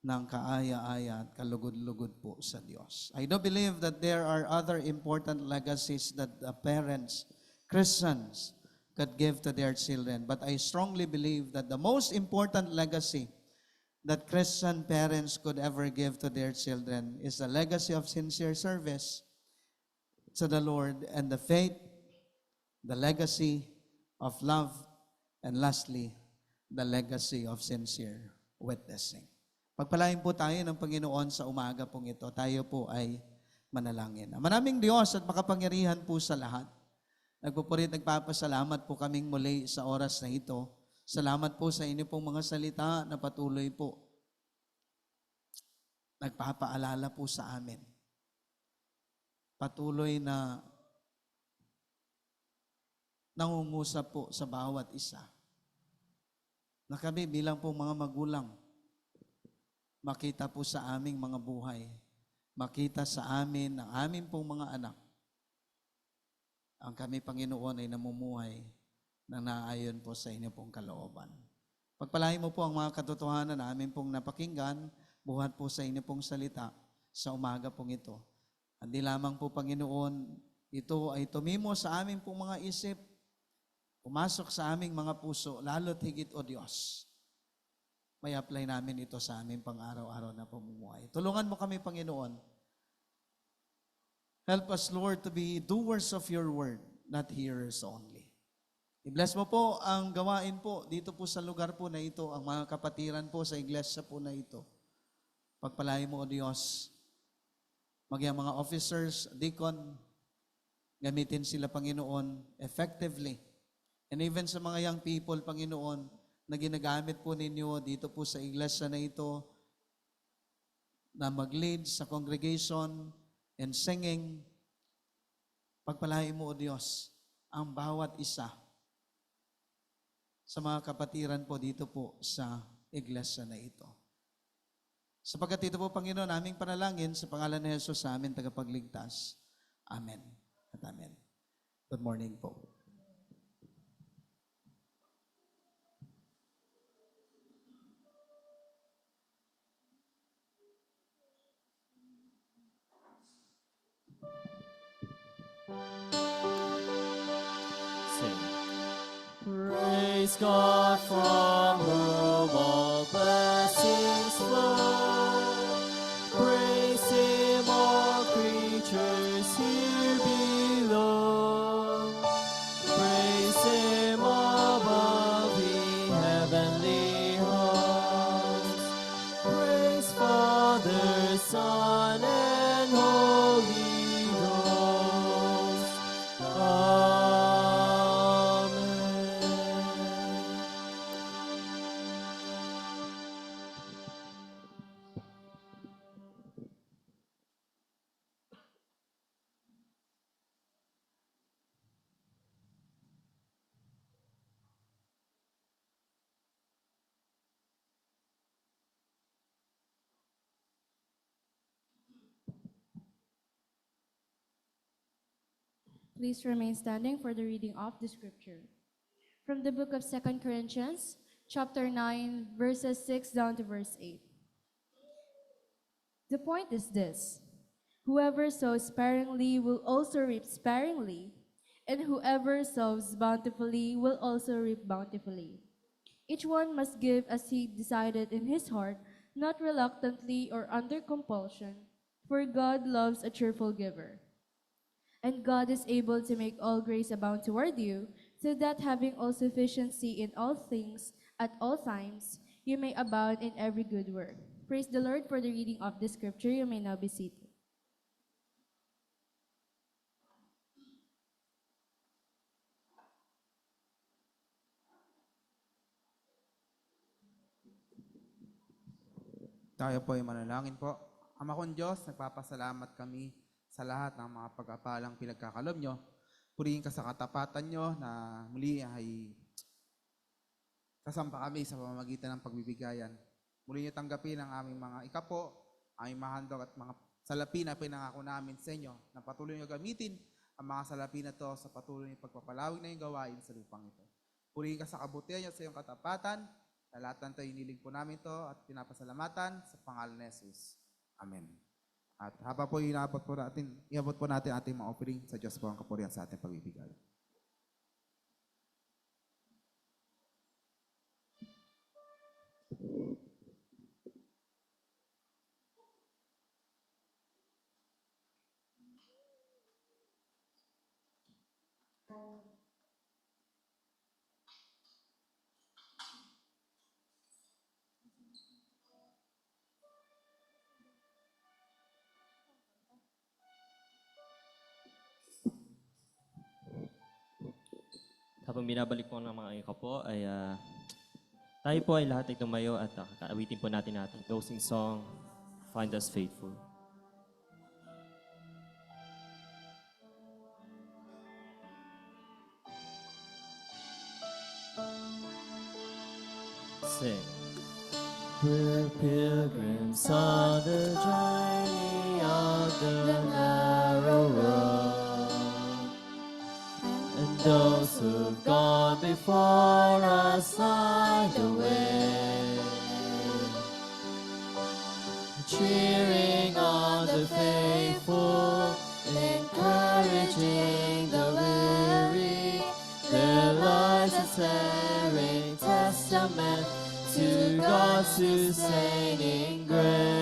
ng kaaya-aya at kalugod-lugod po sa Diyos. I do believe that there are other important legacies that the parents, Christians, could give to their children. But I strongly believe that the most important legacy that Christian parents could ever give to their children is the legacy of sincere service to the Lord and the faith, the legacy of love, and lastly, the legacy of sincere witnessing. Pagpalain po tayo ng Panginoon sa umaga pong ito. Tayo po ay manalangin. Maraming Diyos at makapangyarihan po sa lahat. Nagpupurit, nagpapasalamat po kaming muli sa oras na ito. Salamat po sa inyo pong mga salita na patuloy po nagpapaalala po sa amin. Patuloy na nangungusap po sa bawat isa. Na kami bilang po mga magulang, makita po sa aming mga buhay, makita sa amin ang aming pong mga anak, ang kami, Panginoon, ay namumuhay na naayon po sa inyo pong kalooban. Pagpalain mo po ang mga katotohanan na amin pong napakinggan, buhat po sa inyo pong salita sa umaga pong ito. Hindi lamang po, Panginoon, ito ay tumimo sa aming pong mga isip, pumasok sa aming mga puso, lalo't higit, O Diyos. May apply namin ito sa aming pang-araw-araw na pamumuhay. Tulungan mo kami, Panginoon, Help us, Lord, to be doers of your word, not hearers only. I-bless mo po ang gawain po dito po sa lugar po na ito, ang mga kapatiran po sa iglesia po na ito. Pagpalain mo, O Diyos, maging mga officers, deacon, gamitin sila, Panginoon, effectively. And even sa mga young people, Panginoon, na ginagamit po ninyo dito po sa iglesia na ito, na mag-lead sa congregation and singing, pagpalain mo, O Diyos, ang bawat isa sa mga kapatiran po dito po sa iglesia na ito. Sapagkat ito po, Panginoon, aming panalangin sa pangalan ni Jesus sa amin tagapagligtas. Amen at amen. Good morning po. Sing. Praise God from whom all blessings flow. Praise Him, all creatures here below. Praise Him above the heavenly hosts. Praise Father, Son, and Holy Ghost. Amen. Please remain standing for the reading of the scripture. From the book of 2 Corinthians, chapter 9, verses 6 down to verse 8. The point is this: whoever sows sparingly will also reap sparingly, and whoever sows bountifully will also reap bountifully. Each one must give as he decided in his heart, not reluctantly or under compulsion, for God loves a cheerful giver. And God is able to make all grace abound toward you, so that having all sufficiency in all things at all times, you may abound in every good work. Praise the Lord for the reading of the scripture. You may now be seated. Tayo po ay manalangin po. Ama kong Diyos, nagpapasalamat kami sa lahat ng mga pag-apalang pinagkakalob nyo. Purihin ka sa katapatan nyo na muli ay kasama kami sa pamamagitan ng pagbibigayan. Muli nyo tanggapin ang aming mga ikapo, aming mga handog at mga salapi na pinangako namin sa inyo na patuloy nyo gamitin ang mga salapi na to sa patuloy ng pagpapalawig na yung gawain sa lupang ito. Purihin ka sa kabutihan nyo sa iyong katapatan. Na lahat ng tayo inilig po namin to at pinapasalamatan sa pangalan ni Jesus. Amen. At habang po iabot po natin ating mga offering sa Diyos po ang kapurihan sa ating pagbibigay. Habang binabalik po ng mga ikapo ay tayo po ay lahat ay tumayo at kaawitin po natin ating closing song, Find Us Faithful. Sing. We're pilgrims on the journey of the narrow road, and those who've gone before us light the way, cheering on the faithful, encouraging the weary, their lives a stirring testament to God's sustaining grace.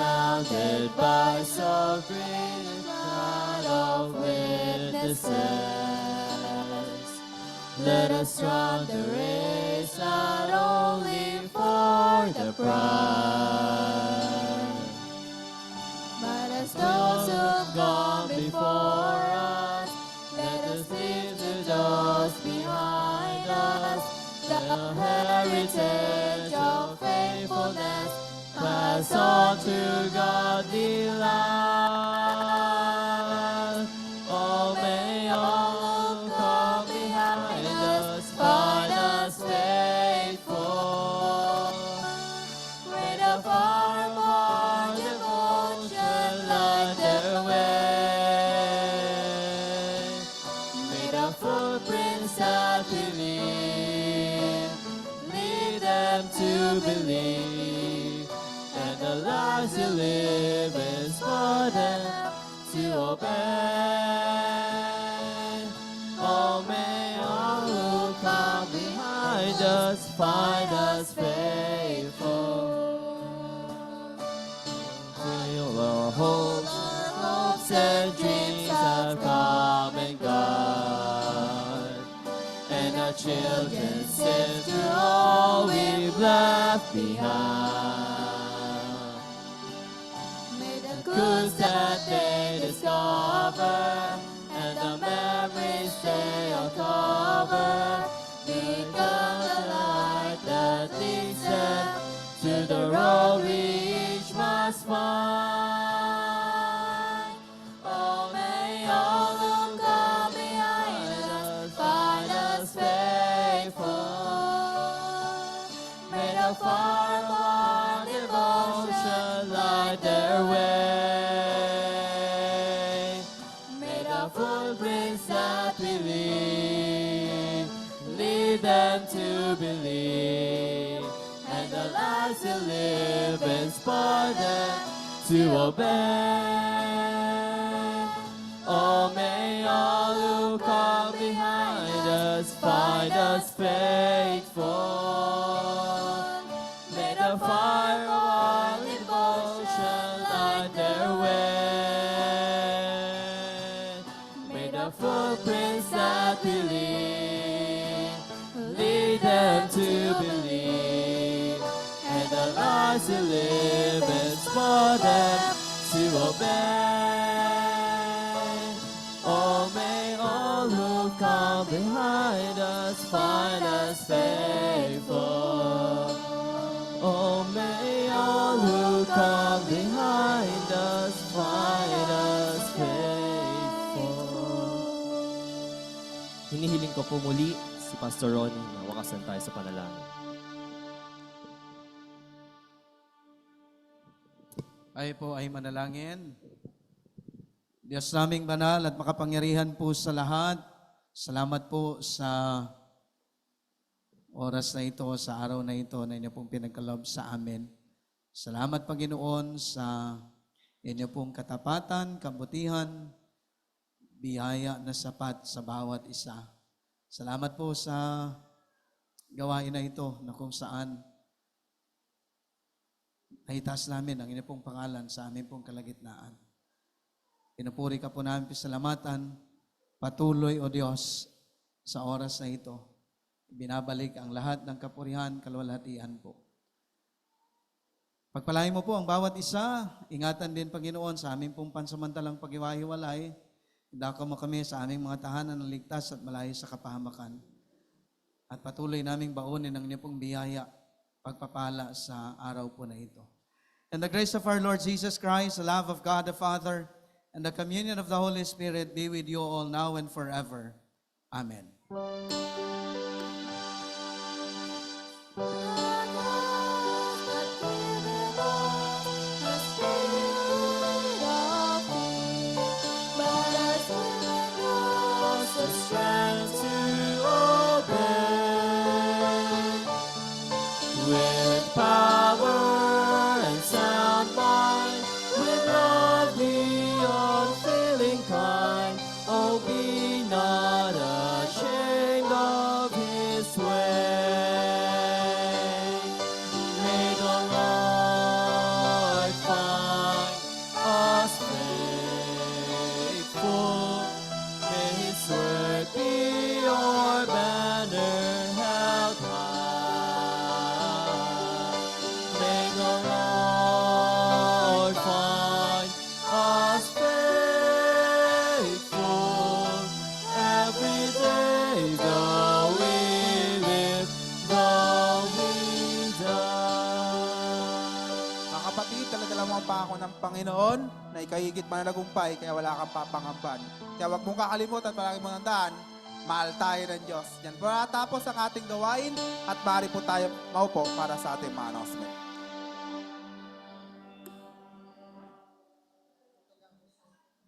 surrounded by so great a cloud of witnesses. Let us run the race not only for the prize, but as those who've gone before us, let us leave to those behind us the heritage of faithfulness, pass on to godly life. Oh, may all who come behind us find us faithful. May the fire of our devotion light their way. May the footprints that we leave lead them to believe, and the lives we live inspire them to obey. Oh, may all who come behind us find us faithful. Till our hopes and dreams have come and gone, and our children sing to all we've left behind. May the goods that they discover and the memories they uncover become the light that leads them to the road we each must find. Oh, may all who come behind us find us faithful. May the fire of our devotion light their way. May the footprints that we leave lead them to believe, and the lives we live inspire them to obey. Oh, may all who come behind us find us faithful. May the fire of our devotion light their way. May the footprints that we leave lead them to believe, and the lives we live inspire them to obey. Oh, may all who come behind us find us faithful. Oh, may all who come behind us find us faithful. Hinihiling ko po muli si Pastor Ronnie na wakasan tayo sa panalangin. Ay po ay manalangin. Diyos naming banal at makapangyarihan po sa lahat, salamat po sa oras na ito, sa araw na ito na inyo pong pinagkaloob sa amin. Salamat, Panginoon, sa inyo pong katapatan, kabutihan, biyaya na sapat sa bawat isa. Salamat po sa gawain na ito na kung saan naitaas namin ang inyo pong pangalan sa aming pong kalagitnaan. Pinupuri ka po namin, pisalamatan, patuloy, O Diyos, sa oras na ito. Binabalik ang lahat ng kapurihan, kaluwalhatian po. Pagpalain mo po ang bawat isa, ingatan din, Panginoon, sa aming pong pansamantalang pag-iwahiwalay. Dako mo kami sa aming mga tahanan ng ligtas at malayo sa kapahamakan. At patuloy naming baunin ang inyong pong biyaya, pagpapala sa araw po na ito. And the grace of our Lord Jesus Christ, the love of God the Father, and the communion of the Holy Spirit be with you all now and forever. Amen. Strength to obey with power and sound mind, with love the unfailing kind. Oh, be not ashamed of Him. Panginoon na ika'y higit mananagumpay kaya wala kang papangamban. Kaya huwag mong kakalimutan, palagi mong tandaan, mahal tayo ng Diyos. Yan po natapos ang ating gawain at maaari po tayo maupo para sa ating mga announcement.